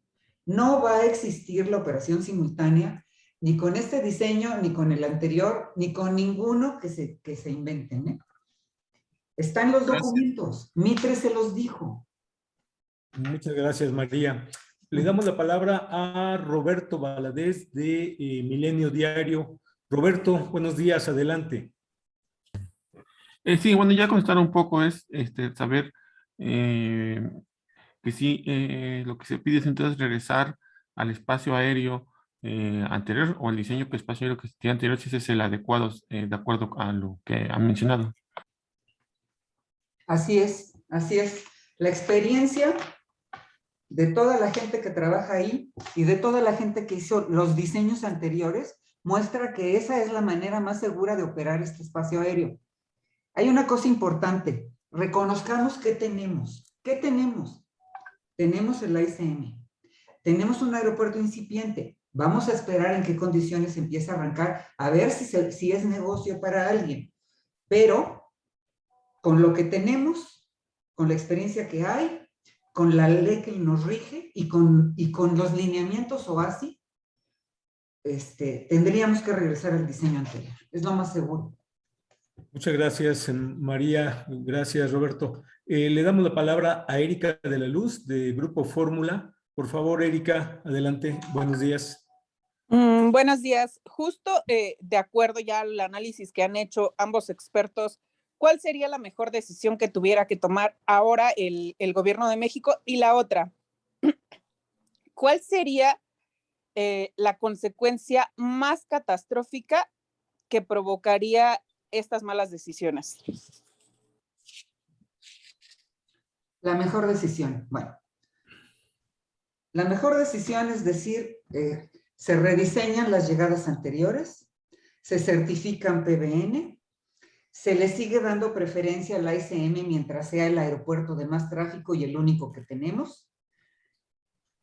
No va a existir la operación simultánea ni con este diseño, ni con el anterior, ni con ninguno que se inventen, ¿eh? Está en los documentos. Mitre se los dijo. Muchas gracias, María. Le damos la palabra a Roberto Valadez de Milenio Diario. Roberto, buenos días, adelante. Sí, bueno, ya contestaron un poco es saber que sí, lo que se pide es entonces regresar al espacio aéreo anterior o al diseño que espacio aéreo que se tiene anterior, si ese es el adecuado de acuerdo a lo que han mencionado. Así es, así es. La experiencia de toda la gente que trabaja ahí y de toda la gente que hizo los diseños anteriores muestra que esa es la manera más segura de operar este espacio aéreo. Hay una cosa importante, reconozcamos qué tenemos. ¿Qué tenemos? Tenemos el ICM, tenemos un aeropuerto incipiente, vamos a esperar en qué condiciones empieza a arrancar, a ver si es negocio para alguien, pero con lo que tenemos, con la experiencia que hay, con la ley que nos rige y con los lineamientos OASI, tendríamos que regresar al diseño anterior, es lo más seguro. Muchas gracias, María. Gracias, Roberto. Le damos la palabra a Erika de la Luz, de Grupo Fórmula. Por favor, Erika, adelante. Buenos días. Buenos días. Justo de acuerdo ya al análisis que han hecho ambos expertos, ¿cuál sería la mejor decisión que tuviera que tomar ahora el gobierno de México? Y la otra, ¿cuál sería la consecuencia más catastrófica que provocaría estas malas decisiones? La mejor decisión, bueno, la mejor decisión es decir, se rediseñan las llegadas anteriores, se certifican PBN, se le sigue dando preferencia al ICM mientras sea el aeropuerto de más tráfico y el único que tenemos.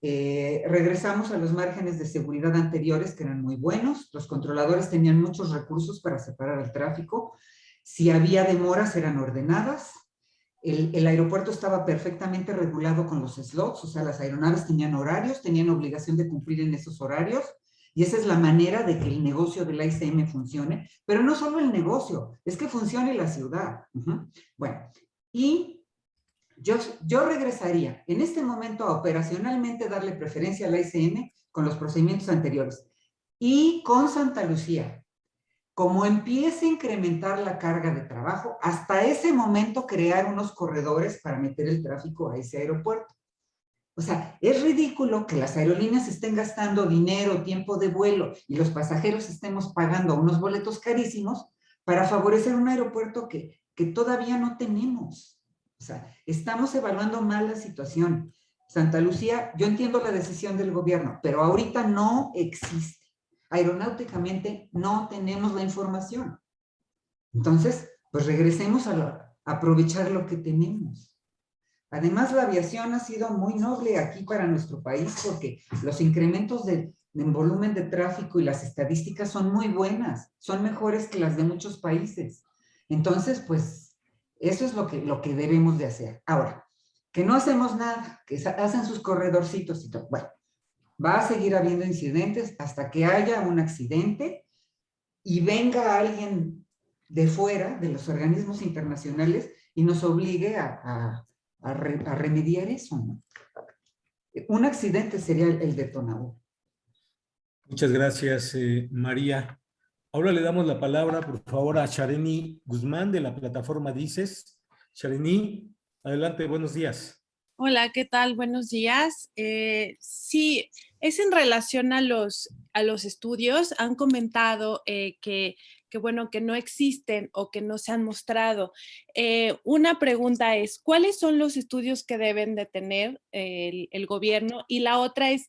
Regresamos a los márgenes de seguridad anteriores que eran muy buenos, los controladores tenían muchos recursos para separar el tráfico, si había demoras eran ordenadas, el aeropuerto estaba perfectamente regulado con los slots, o sea, las aeronaves tenían horarios, tenían obligación de cumplir en esos horarios, y esa es la manera de que el negocio de la ICM funcione, pero no solo el negocio, es que funcione la ciudad. Bueno, y yo regresaría en este momento a operacionalmente darle preferencia a la ICM con los procedimientos anteriores. Y con Santa Lucía, como empiece a incrementar la carga de trabajo, hasta ese momento crear unos corredores para meter el tráfico a ese aeropuerto. O sea, es ridículo que las aerolíneas estén gastando dinero, tiempo de vuelo y los pasajeros estemos pagando unos boletos carísimos para favorecer un aeropuerto que todavía no tenemos. O sea, estamos evaluando mal la situación. Santa Lucía, yo entiendo la decisión del gobierno, pero ahorita no existe. Aeronáuticamente no tenemos la información. Entonces, pues regresemos a aprovechar lo que tenemos. Además, la aviación ha sido muy noble aquí para nuestro país porque los incrementos en volumen de tráfico y las estadísticas son muy buenas, son mejores que las de muchos países. Entonces, pues, eso es lo que debemos de hacer. Ahora, que no hacemos nada, que hacen sus corredorcitos y todo. Bueno, va a seguir habiendo incidentes hasta que haya un accidente y venga alguien de fuera, de los organismos internacionales, y nos obligue a remediar eso, ¿no? Un accidente sería el detonador. Muchas gracias, María. Ahora le damos la palabra, por favor, a Shareni Guzmán de la plataforma Dices. Shareni, adelante, buenos días. Hola, ¿qué tal? Buenos días. Sí, es en relación a los estudios. Han comentado que bueno, que no existen o que no se han mostrado. Una pregunta es, ¿cuáles son los estudios que deben de tener el gobierno? Y la otra es,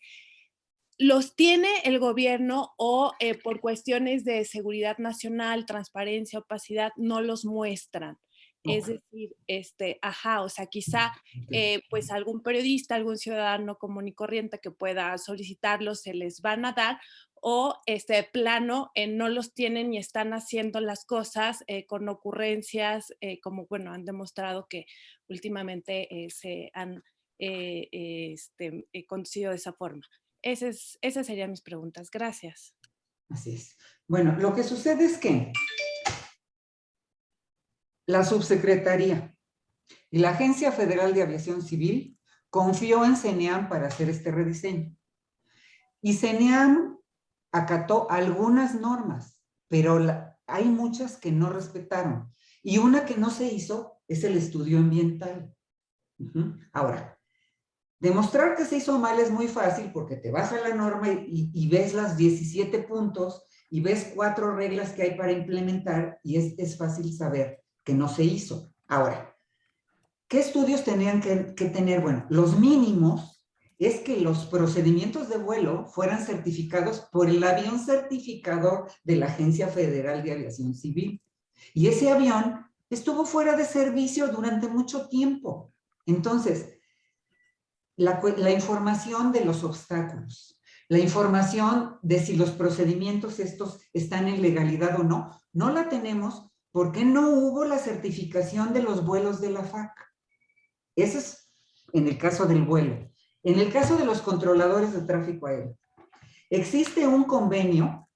¿los tiene el gobierno o por cuestiones de seguridad nacional, transparencia, opacidad, no los muestran? Es decir, o sea, quizá pues algún periodista, algún ciudadano común y corriente que pueda solicitarlos se les van a dar, o plano no los tienen y están haciendo las cosas con ocurrencias, como bueno, han demostrado que últimamente se han conducido de esa forma. Esas serían mis preguntas. Gracias. Así es. Bueno, lo que sucede es que la subsecretaría y la Agencia Federal de Aviación Civil confió en CENEAM para hacer este rediseño. Y CENEAM acató algunas normas, pero hay muchas que no respetaron. Y una que no se hizo es el estudio ambiental. Ahora, demostrar que se hizo mal es muy fácil porque te vas a la norma y ves las 17 puntos y ves 4 reglas que hay para implementar y es fácil saber que no se hizo. Ahora, ¿qué estudios tenían que tener? Bueno, los mínimos es que los procedimientos de vuelo fueran certificados por el avión certificador de la Agencia Federal de Aviación Civil. Y ese avión estuvo fuera de servicio durante mucho tiempo. Entonces, la información de los obstáculos, la información de si los procedimientos estos están en legalidad o no, no la tenemos porque no hubo la certificación de los vuelos de la FAC. Eso es en el caso del vuelo. En el caso de los controladores de tráfico aéreo, existe un convenio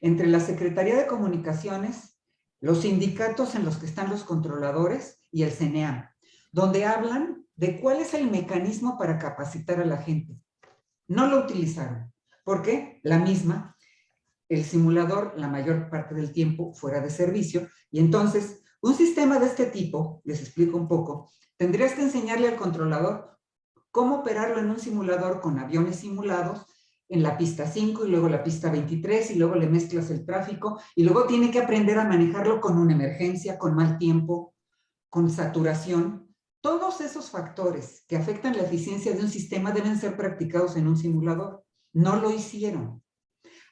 entre la Secretaría de Comunicaciones, los sindicatos en los que están los controladores y el CENEAM, donde hablan de cuál es el mecanismo para capacitar a la gente. No lo utilizaron. ¿Por qué? El simulador la mayor parte del tiempo fuera de servicio, y entonces un sistema de este tipo, les explico un poco, tendrías que enseñarle al controlador cómo operarlo en un simulador con aviones simulados en la pista 5 y luego la pista 23 y luego le mezclas el tráfico y luego tiene que aprender a manejarlo con una emergencia, con mal tiempo, con saturación. Todos esos factores que afectan la eficiencia de un sistema deben ser practicados en un simulador. No lo hicieron.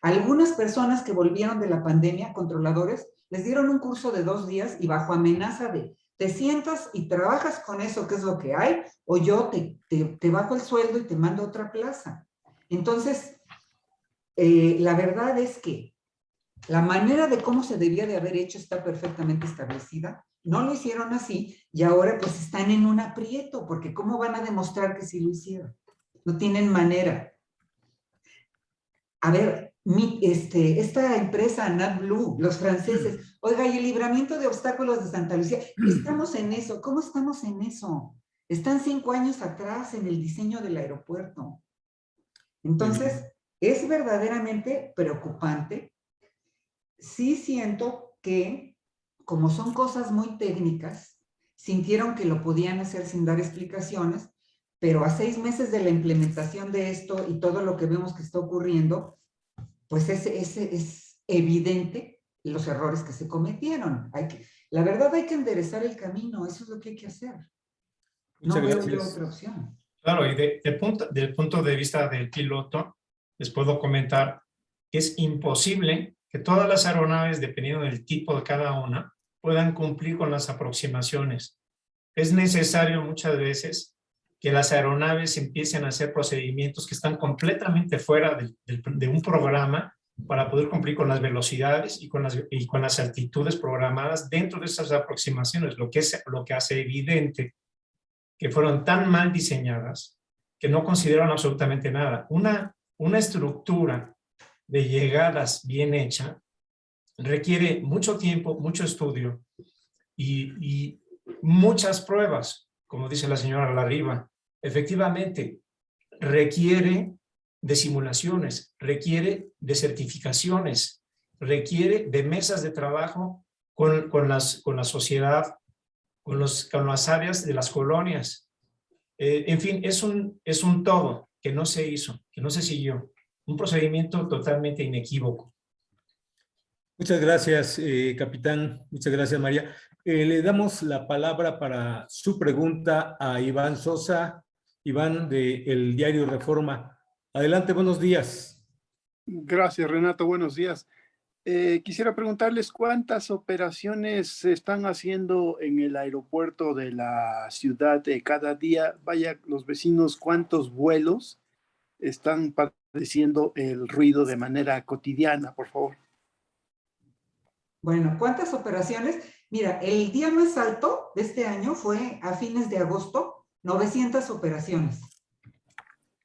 Algunas personas que volvieron de la pandemia, controladores, les dieron un curso de 2 días y bajo amenaza de te sientas y trabajas con eso, que es lo que hay, o yo te bajo el sueldo y te mando a otra plaza. Entonces, la verdad es que la manera de cómo se debía de haber hecho está perfectamente establecida, no lo hicieron así y ahora pues están en un aprieto, porque ¿cómo van a demostrar que sí lo hicieron? No tienen manera. A ver, esta empresa NatBlue, los franceses, oiga, y el libramiento de obstáculos de Santa Lucía, estamos en eso. ¿Cómo estamos en eso? Están 5 años atrás en el diseño del aeropuerto. Entonces, es verdaderamente preocupante. Sí siento que, como son cosas muy técnicas, sintieron que lo podían hacer sin dar explicaciones, pero a 6 meses de la implementación de esto y todo lo que vemos que está ocurriendo, pues es evidente los errores que se cometieron. La verdad hay que enderezar el camino, eso es lo que hay que hacer. No veo yo otra opción. Claro, y del punto de vista del piloto, les puedo comentar que es imposible que todas las aeronaves, dependiendo del tipo de cada una, puedan cumplir con las aproximaciones. Es necesario muchas veces que las aeronaves empiecen a hacer procedimientos que están completamente fuera de un programa para poder cumplir con las velocidades y con las altitudes programadas dentro de esas aproximaciones, lo que hace evidente que fueron tan mal diseñadas que no consideraron absolutamente nada. Una estructura de llegadas bien hecha requiere mucho tiempo, mucho estudio y muchas pruebas, como dice la señora Larriba. Efectivamente, requiere de simulaciones, requiere de certificaciones, requiere de mesas de trabajo con la sociedad, con las áreas de las colonias. En fin, es un todo que no se hizo, que no se siguió. Un procedimiento totalmente inequívoco. Muchas gracias, capitán. Muchas gracias, María. Le damos la palabra para su pregunta a Iván Sosa. Iván, del diario Reforma. Adelante, buenos días. Gracias, Renato. Buenos días. Quisiera preguntarles cuántas operaciones se están haciendo en el aeropuerto de la ciudad cada día. Vaya, los vecinos, ¿cuántos vuelos están padeciendo el ruido de manera cotidiana, por favor? Bueno, ¿cuántas operaciones? Mira, el día más alto de este año fue a fines de agosto, 900 operaciones.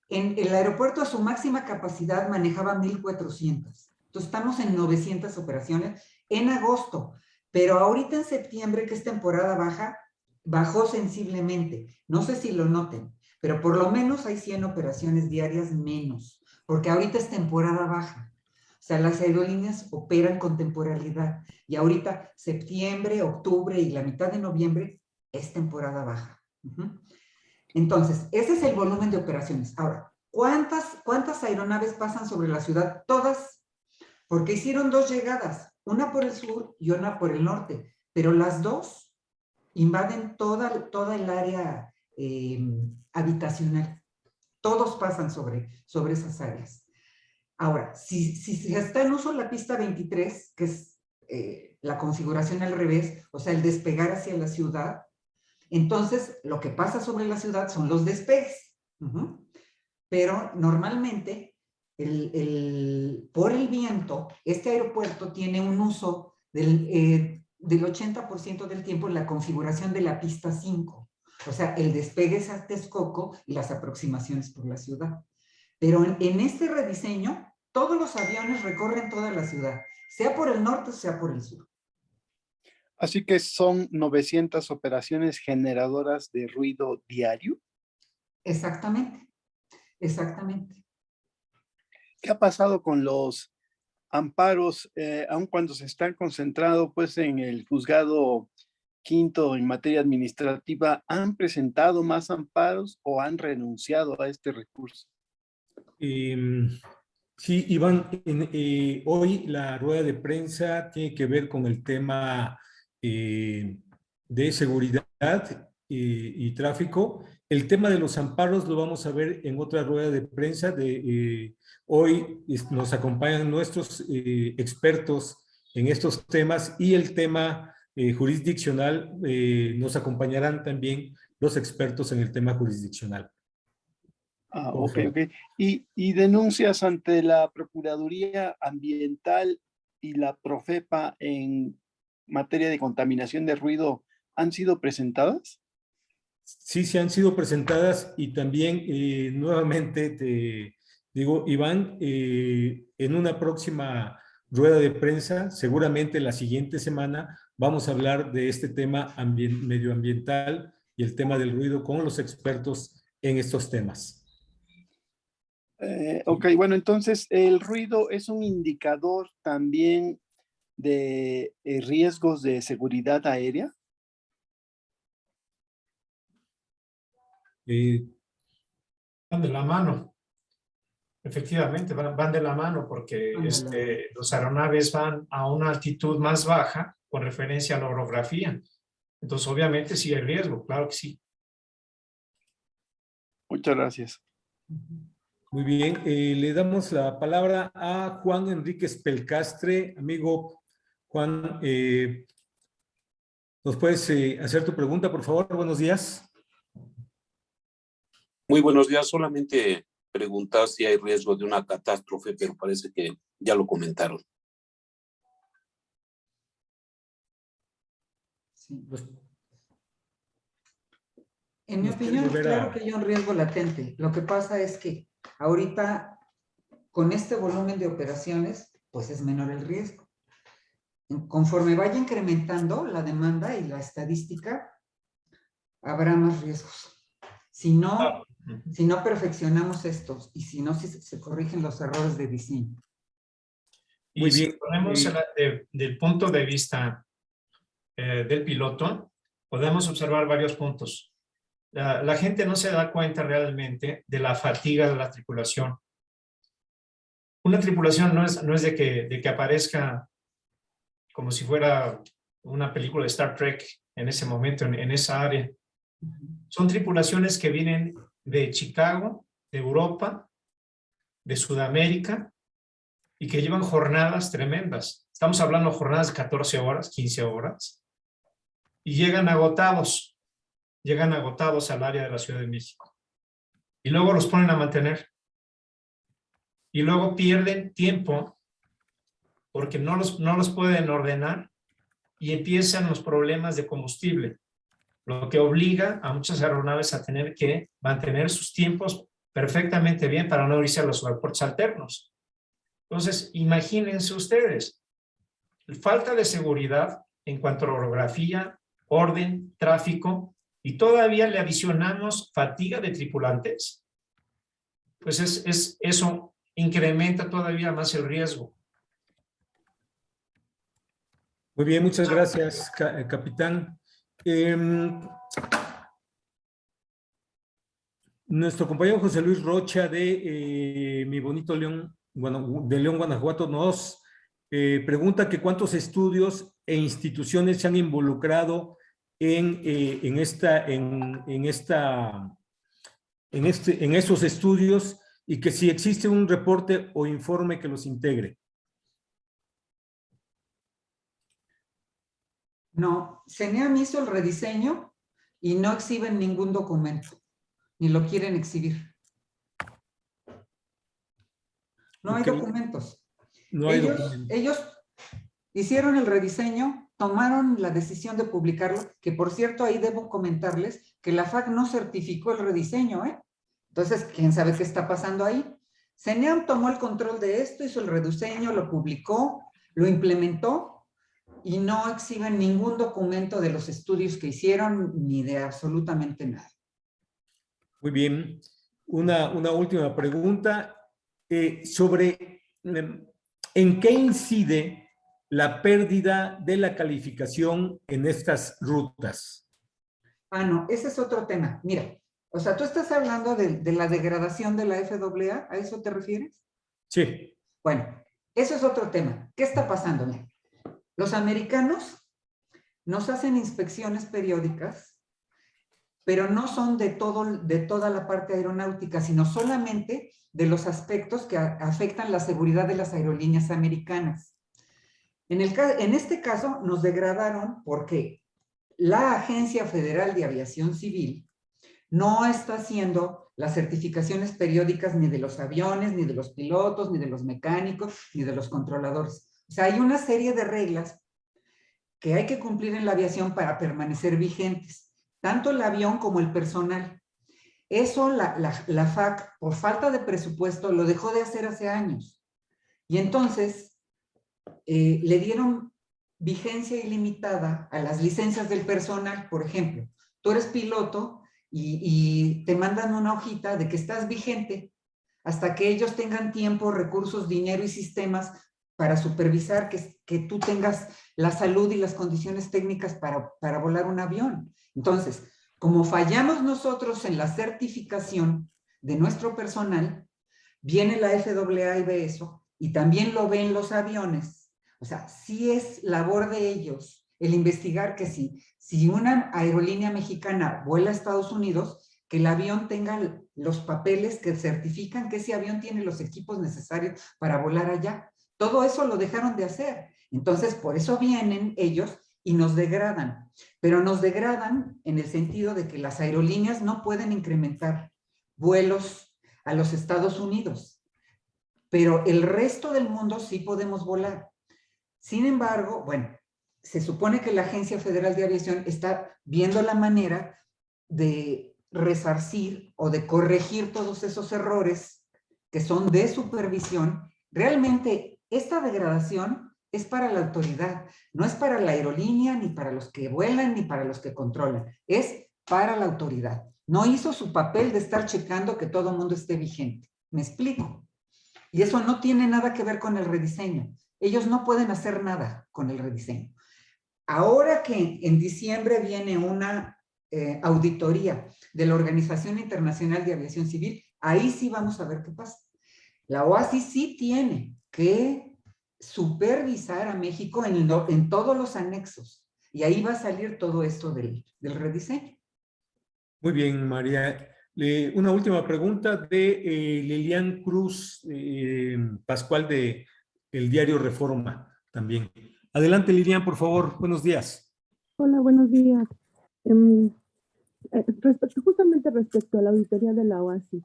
En el aeropuerto a su máxima capacidad manejaba 1,400. Entonces estamos en 900 operaciones en agosto, pero ahorita en septiembre, que es temporada baja, bajó sensiblemente. No sé si lo noten, pero por lo menos hay 100 operaciones diarias menos, porque ahorita es temporada baja. O sea, las aerolíneas operan con temporalidad y ahorita septiembre, octubre y la mitad de noviembre es temporada baja. Entonces, ese es el volumen de operaciones. Ahora, ¿cuántas aeronaves pasan sobre la ciudad? Todas, porque hicieron 2 llegadas, una por el sur y una por el norte, pero las 2 invaden toda el área habitacional. Todos pasan sobre esas áreas. Ahora, si está en uso la pista 23, que es la configuración al revés, o sea, el despegar hacia la ciudad, entonces lo que pasa sobre la ciudad son los despegues. Pero normalmente, por el viento, este aeropuerto tiene un uso del 80% del tiempo en la configuración de la pista 5. O sea, el despegue es a Texcoco y las aproximaciones por la ciudad. Pero en este rediseño, todos los aviones recorren toda la ciudad, sea por el norte o sea por el sur. Así que son 900 operaciones generadoras de ruido diario. Exactamente, exactamente. ¿Qué ha pasado con los amparos, aun cuando se están concentrados pues, en el juzgado quinto en materia administrativa? ¿Han presentado más amparos o han renunciado a este recurso? Sí, Iván, hoy la rueda de prensa tiene que ver con el tema de seguridad y tráfico. El tema de los amparos lo vamos a ver en otra rueda de prensa. Hoy nos acompañan nuestros expertos en estos temas y el tema jurisdiccional nos acompañarán también los expertos en el tema jurisdiccional. Ok. ¿Y denuncias ante la Procuraduría Ambiental y la Profepa en materia de contaminación de ruido han sido presentadas? Sí, se han sido presentadas y también nuevamente te digo, Iván, en una próxima rueda de prensa, seguramente la siguiente semana, vamos a hablar de este tema medioambiental y el tema del ruido con los expertos en estos temas. Ok, bueno, entonces el ruido es un indicador también de riesgos de seguridad aérea. Van de la mano. Efectivamente, van de la mano porque los aeronaves van a una altitud más baja con referencia a la orografía. Entonces, obviamente, sí hay riesgo, claro que sí. Muchas gracias. Muy bien, le damos la palabra a Juan Enríquez Pelcastre. Amigo Juan, ¿nos puedes hacer tu pregunta, por favor? Buenos días. Muy buenos días, solamente preguntar si hay riesgo de una catástrofe, pero parece que ya lo comentaron. Sí. En mi opinión, claro que hay un riesgo latente. Lo que pasa es que ahorita, con este volumen de operaciones, pues es menor el riesgo. Conforme vaya incrementando la demanda y la estadística, habrá más riesgos. Si no perfeccionamos estos y si no se corrigen los errores de diseño. Y si ponemos del punto de vista del piloto, podemos observar varios puntos. La gente no se da cuenta realmente de la fatiga de la tripulación. Una tripulación no es de que aparezca como si fuera una película de Star Trek en ese momento, en esa área. Son tripulaciones que vienen de Chicago, de Europa, de Sudamérica, y que llevan jornadas tremendas. Estamos hablando de jornadas de 14 horas, 15 horas, y llegan agotados al área de la Ciudad de México. Y luego los ponen a mantener. Y luego pierden tiempo porque no los pueden ordenar y empiezan los problemas de combustible, lo que obliga a muchas aeronaves a tener que mantener sus tiempos perfectamente bien para no irse a los aeropuertos alternos. Entonces, imagínense ustedes, falta de seguridad en cuanto a orografía, orden, tráfico, y todavía le adicionamos fatiga de tripulantes, pues eso incrementa todavía más el riesgo. Muy bien, muchas gracias, capitán. Nuestro compañero José Luis Rocha de Mi Bonito León, de León, Guanajuato, nos pregunta que cuántos estudios e instituciones se han involucrado en esos estudios y que si existe un reporte o informe que los integre. No, CENEAM hizo el rediseño y no exhiben ningún documento, ni lo quieren exhibir. No hay documentos. No hay documentos. Ellos hicieron el rediseño, tomaron la decisión de publicarlo, que por cierto ahí debo comentarles que la FAC no certificó el rediseño, ¿eh? Entonces, ¿quién sabe qué está pasando ahí? CENEAM tomó el control de esto, hizo el rediseño, lo publicó, lo implementó, y no exhiben ningún documento de los estudios que hicieron ni de absolutamente nada. Muy bien. Una última pregunta sobre en qué incide la pérdida de la calificación en estas rutas. Ah, no, ese es otro tema. Mira, o sea, tú estás hablando de la degradación de la FAA, ¿a eso te refieres? Sí. Bueno, eso es otro tema. ¿Qué está pasando? Mira, los americanos nos hacen inspecciones periódicas, pero no son de toda la parte aeronáutica, sino solamente de los aspectos que afectan la seguridad de las aerolíneas americanas. En este caso nos degradaron porque la Agencia Federal de Aviación Civil no está haciendo las certificaciones periódicas ni de los aviones, ni de los pilotos, ni de los mecánicos, ni de los controladores. O sea, hay una serie de reglas que hay que cumplir en la aviación para permanecer vigentes, tanto el avión como el personal. Eso la FAC, por falta de presupuesto, lo dejó de hacer hace años. Y entonces le dieron vigencia ilimitada a las licencias del personal. Por ejemplo, tú eres piloto y te mandan una hojita de que estás vigente hasta que ellos tengan tiempo, recursos, dinero y sistemas para supervisar que tú tengas la salud y las condiciones técnicas para volar un avión. Entonces, como fallamos nosotros en la certificación de nuestro personal, viene la FAA y ve eso, y también lo ven los aviones. O sea, sí es labor de ellos el investigar que si una aerolínea mexicana vuela a Estados Unidos, que el avión tenga los papeles que certifican que ese avión tiene los equipos necesarios para volar allá. Todo eso lo dejaron de hacer. Entonces, por eso vienen ellos y nos degradan. Pero nos degradan en el sentido de que las aerolíneas no pueden incrementar vuelos a los Estados Unidos. Pero el resto del mundo sí podemos volar. Sin embargo, bueno, se supone que la Agencia Federal de Aviación está viendo la manera de resarcir o de corregir todos esos errores que son de supervisión. Realmente esta degradación es para la autoridad, no es para la aerolínea, ni para los que vuelan, ni para los que controlan, es para la autoridad. No hizo su papel de estar checando que todo el mundo esté vigente. ¿Me explico? Y eso no tiene nada que ver con el rediseño. Ellos no pueden hacer nada con el rediseño. Ahora que en diciembre viene una auditoría de la Organización Internacional de Aviación Civil, ahí sí vamos a ver qué pasa. La OASI sí tiene que supervisar a México en todos los anexos, y ahí va a salir todo esto del rediseño. Muy bien, María. Una última pregunta de Lilian Cruz Pascual de el diario Reforma también. Adelante, Lilian, por favor. Buenos días. Hola, buenos días. Justamente respecto a la auditoría de la OASI,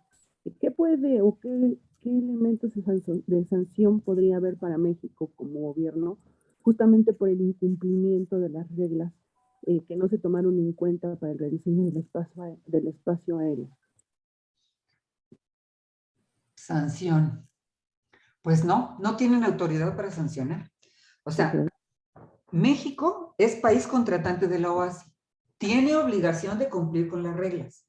¿qué puede o qué elementos de sanción podría haber para México como gobierno justamente por el incumplimiento de las reglas que no se tomaron en cuenta para el rediseño del espacio aéreo? Sanción. Pues no tienen autoridad para sancionar. O sea, México es país contratante de la OASI. Tiene obligación de cumplir con las reglas,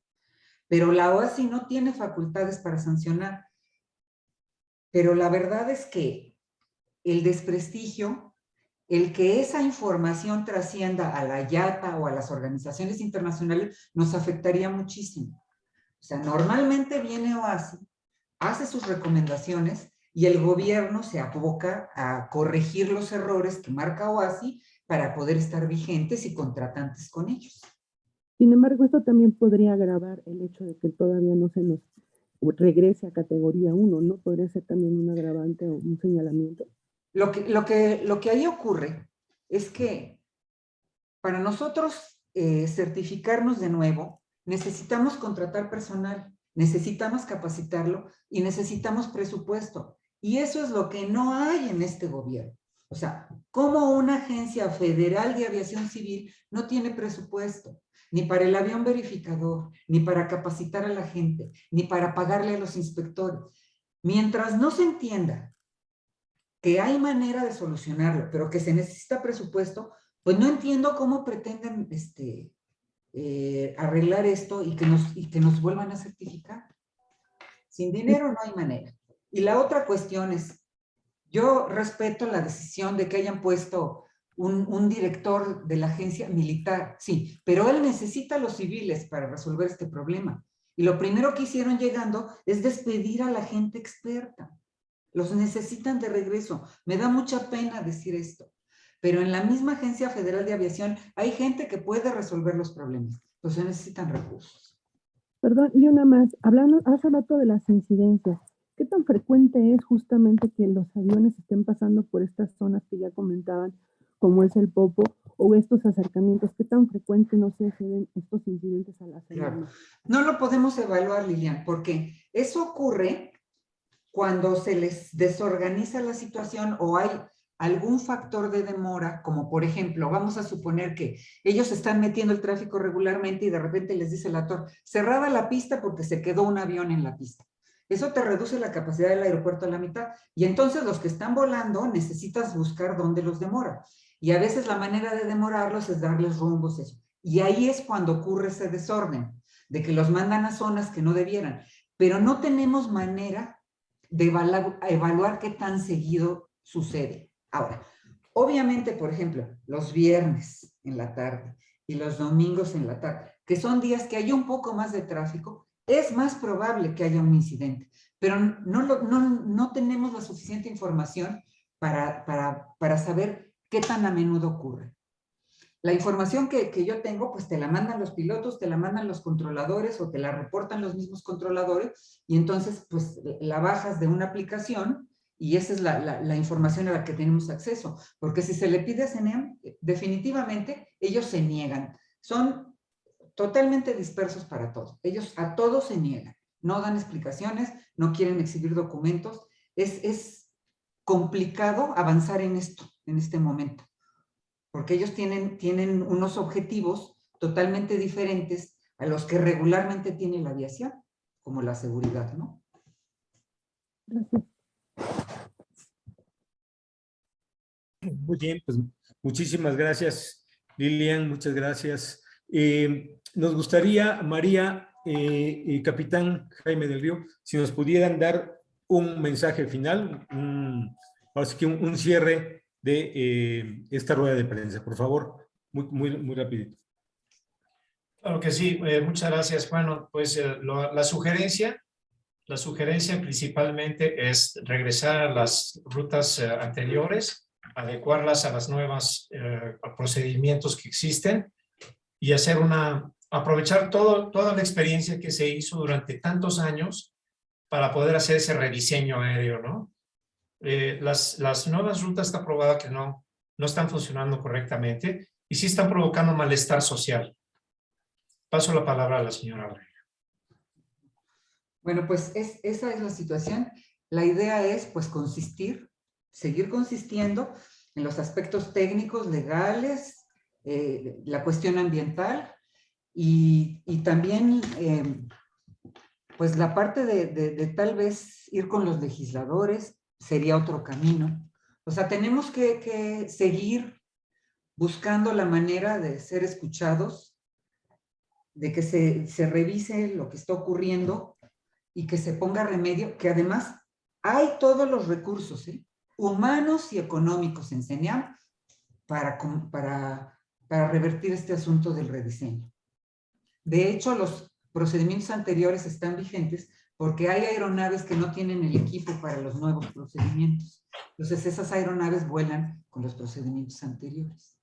pero la OASI no tiene facultades para sancionar. Pero la verdad es que el desprestigio, el que esa información trascienda a la IATA o a las organizaciones internacionales, nos afectaría muchísimo. O sea, normalmente viene OASI, hace sus recomendaciones y el gobierno se aboca a corregir los errores que marca OASI para poder estar vigentes y contratantes con ellos. Sin embargo, esto también podría agravar el hecho de que todavía no se nos regrese a categoría 1, ¿no? ¿Podría ser también un agravante o un señalamiento? Lo que ahí ocurre es que para nosotros certificarnos de nuevo, necesitamos contratar personal, necesitamos capacitarlo y necesitamos presupuesto. Y eso es lo que no hay en este gobierno. O sea, ¿cómo una agencia federal de aviación civil no tiene presupuesto? Ni para el avión verificador, ni para capacitar a la gente, ni para pagarle a los inspectores. Mientras no se entienda que hay manera de solucionarlo, pero que se necesita presupuesto, pues no entiendo cómo pretenden arreglar esto y que nos vuelvan a certificar. Sin dinero no hay manera. Y la otra cuestión es, yo respeto la decisión de que hayan puesto un director de la agencia militar, sí, pero él necesita a los civiles para resolver este problema. Y lo primero que hicieron llegando es despedir a la gente experta. Los necesitan de regreso. Me da mucha pena decir esto, pero en la misma Agencia Federal de Aviación hay gente que puede resolver los problemas, pues se necesitan recursos. Perdón, y una más, hablando hace rato de las incidencias, ¿qué tan frecuente es justamente que los aviones estén pasando por estas zonas que ya comentaban, como es el Popo, o estos acercamientos? ¿Qué tan frecuente no se ven estos incidentes a la semana? Claro. No lo podemos evaluar, Lilian, porque eso ocurre cuando se les desorganiza la situación o hay algún factor de demora, como por ejemplo, vamos a suponer que ellos están metiendo el tráfico regularmente y de repente les dice el actor, cerrada la pista porque se quedó un avión en la pista. Eso te reduce la capacidad del aeropuerto a la mitad. Y entonces los que están volando necesitas buscar dónde los demora. Y a veces la manera de demorarlos es darles rumbos, eso. Y ahí es cuando ocurre ese desorden, de que los mandan a zonas que no debieran. Pero no tenemos manera de evaluar qué tan seguido sucede. Ahora, obviamente, por ejemplo, los viernes en la tarde y los domingos en la tarde, que son días que hay un poco más de tráfico, es más probable que haya un incidente, pero no tenemos la suficiente información para saber qué tan a menudo ocurre. La información que yo tengo, pues te la mandan los pilotos, te la mandan los controladores o te la reportan los mismos controladores y entonces pues la bajas de una aplicación y esa es la información a la que tenemos acceso. Porque si se le pide a CENEAM, definitivamente ellos se niegan. Son totalmente dispersos para todo. Ellos a todo se niegan. No dan explicaciones, no quieren exhibir documentos. Es complicado avanzar en esto, en este momento. Porque ellos tienen unos objetivos totalmente diferentes a los que regularmente tiene la aviación, como la seguridad, ¿no? Gracias. Muy bien, pues muchísimas gracias, Lilian, muchas gracias. Nos gustaría, María y Capitán Jaime del Río, si nos pudieran dar un mensaje final, así que un cierre de esta rueda de prensa, por favor, muy rapidito. Claro que sí, muchas gracias. Bueno, pues la sugerencia principalmente es regresar a las rutas anteriores, adecuarlas a las nuevas procedimientos que existen y aprovechar toda la experiencia que se hizo durante tantos años para poder hacer ese rediseño aéreo, ¿no? Las nuevas rutas está probada que no están funcionando correctamente y sí están provocando malestar social. Paso la palabra a la señora Reina. Bueno, pues esa es la situación. La idea es, pues, seguir consistiendo en los aspectos técnicos, legales, la cuestión ambiental y también, pues, la parte de tal vez ir con los legisladores sería otro camino. O sea, tenemos que seguir buscando la manera de ser escuchados, de que se revise lo que está ocurriendo y que se ponga remedio, que además hay todos los recursos, humanos y económicos en CENEAM para revertir este asunto del rediseño. De hecho, los procedimientos anteriores están vigentes porque hay aeronaves que no tienen el equipo para los nuevos procedimientos. Entonces, esas aeronaves vuelan con los procedimientos anteriores.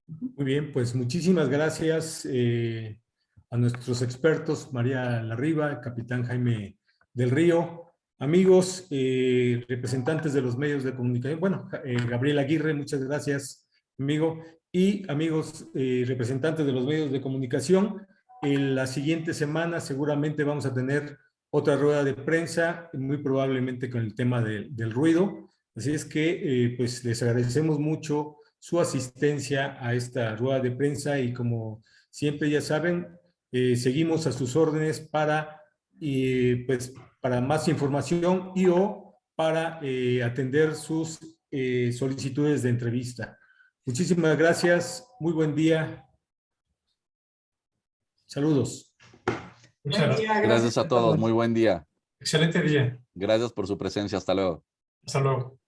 Muy bien, pues muchísimas gracias a nuestros expertos, María Larriba, Capitán Jaime del Río, amigos, representantes de los medios de comunicación, bueno, Gabriel Aguirre, muchas gracias, amigo, y amigos representantes de los medios de comunicación. En la siguiente semana seguramente vamos a tener otra rueda de prensa, muy probablemente con el tema del ruido, así es que pues les agradecemos mucho su asistencia a esta rueda de prensa y como siempre ya saben, seguimos a sus órdenes para más información y o para atender sus solicitudes de entrevista. Muchísimas gracias, muy buen día. Saludos. Muchas gracias. Gracias a todos, muy buen día. Excelente día. Gracias por su presencia, hasta luego. Hasta luego.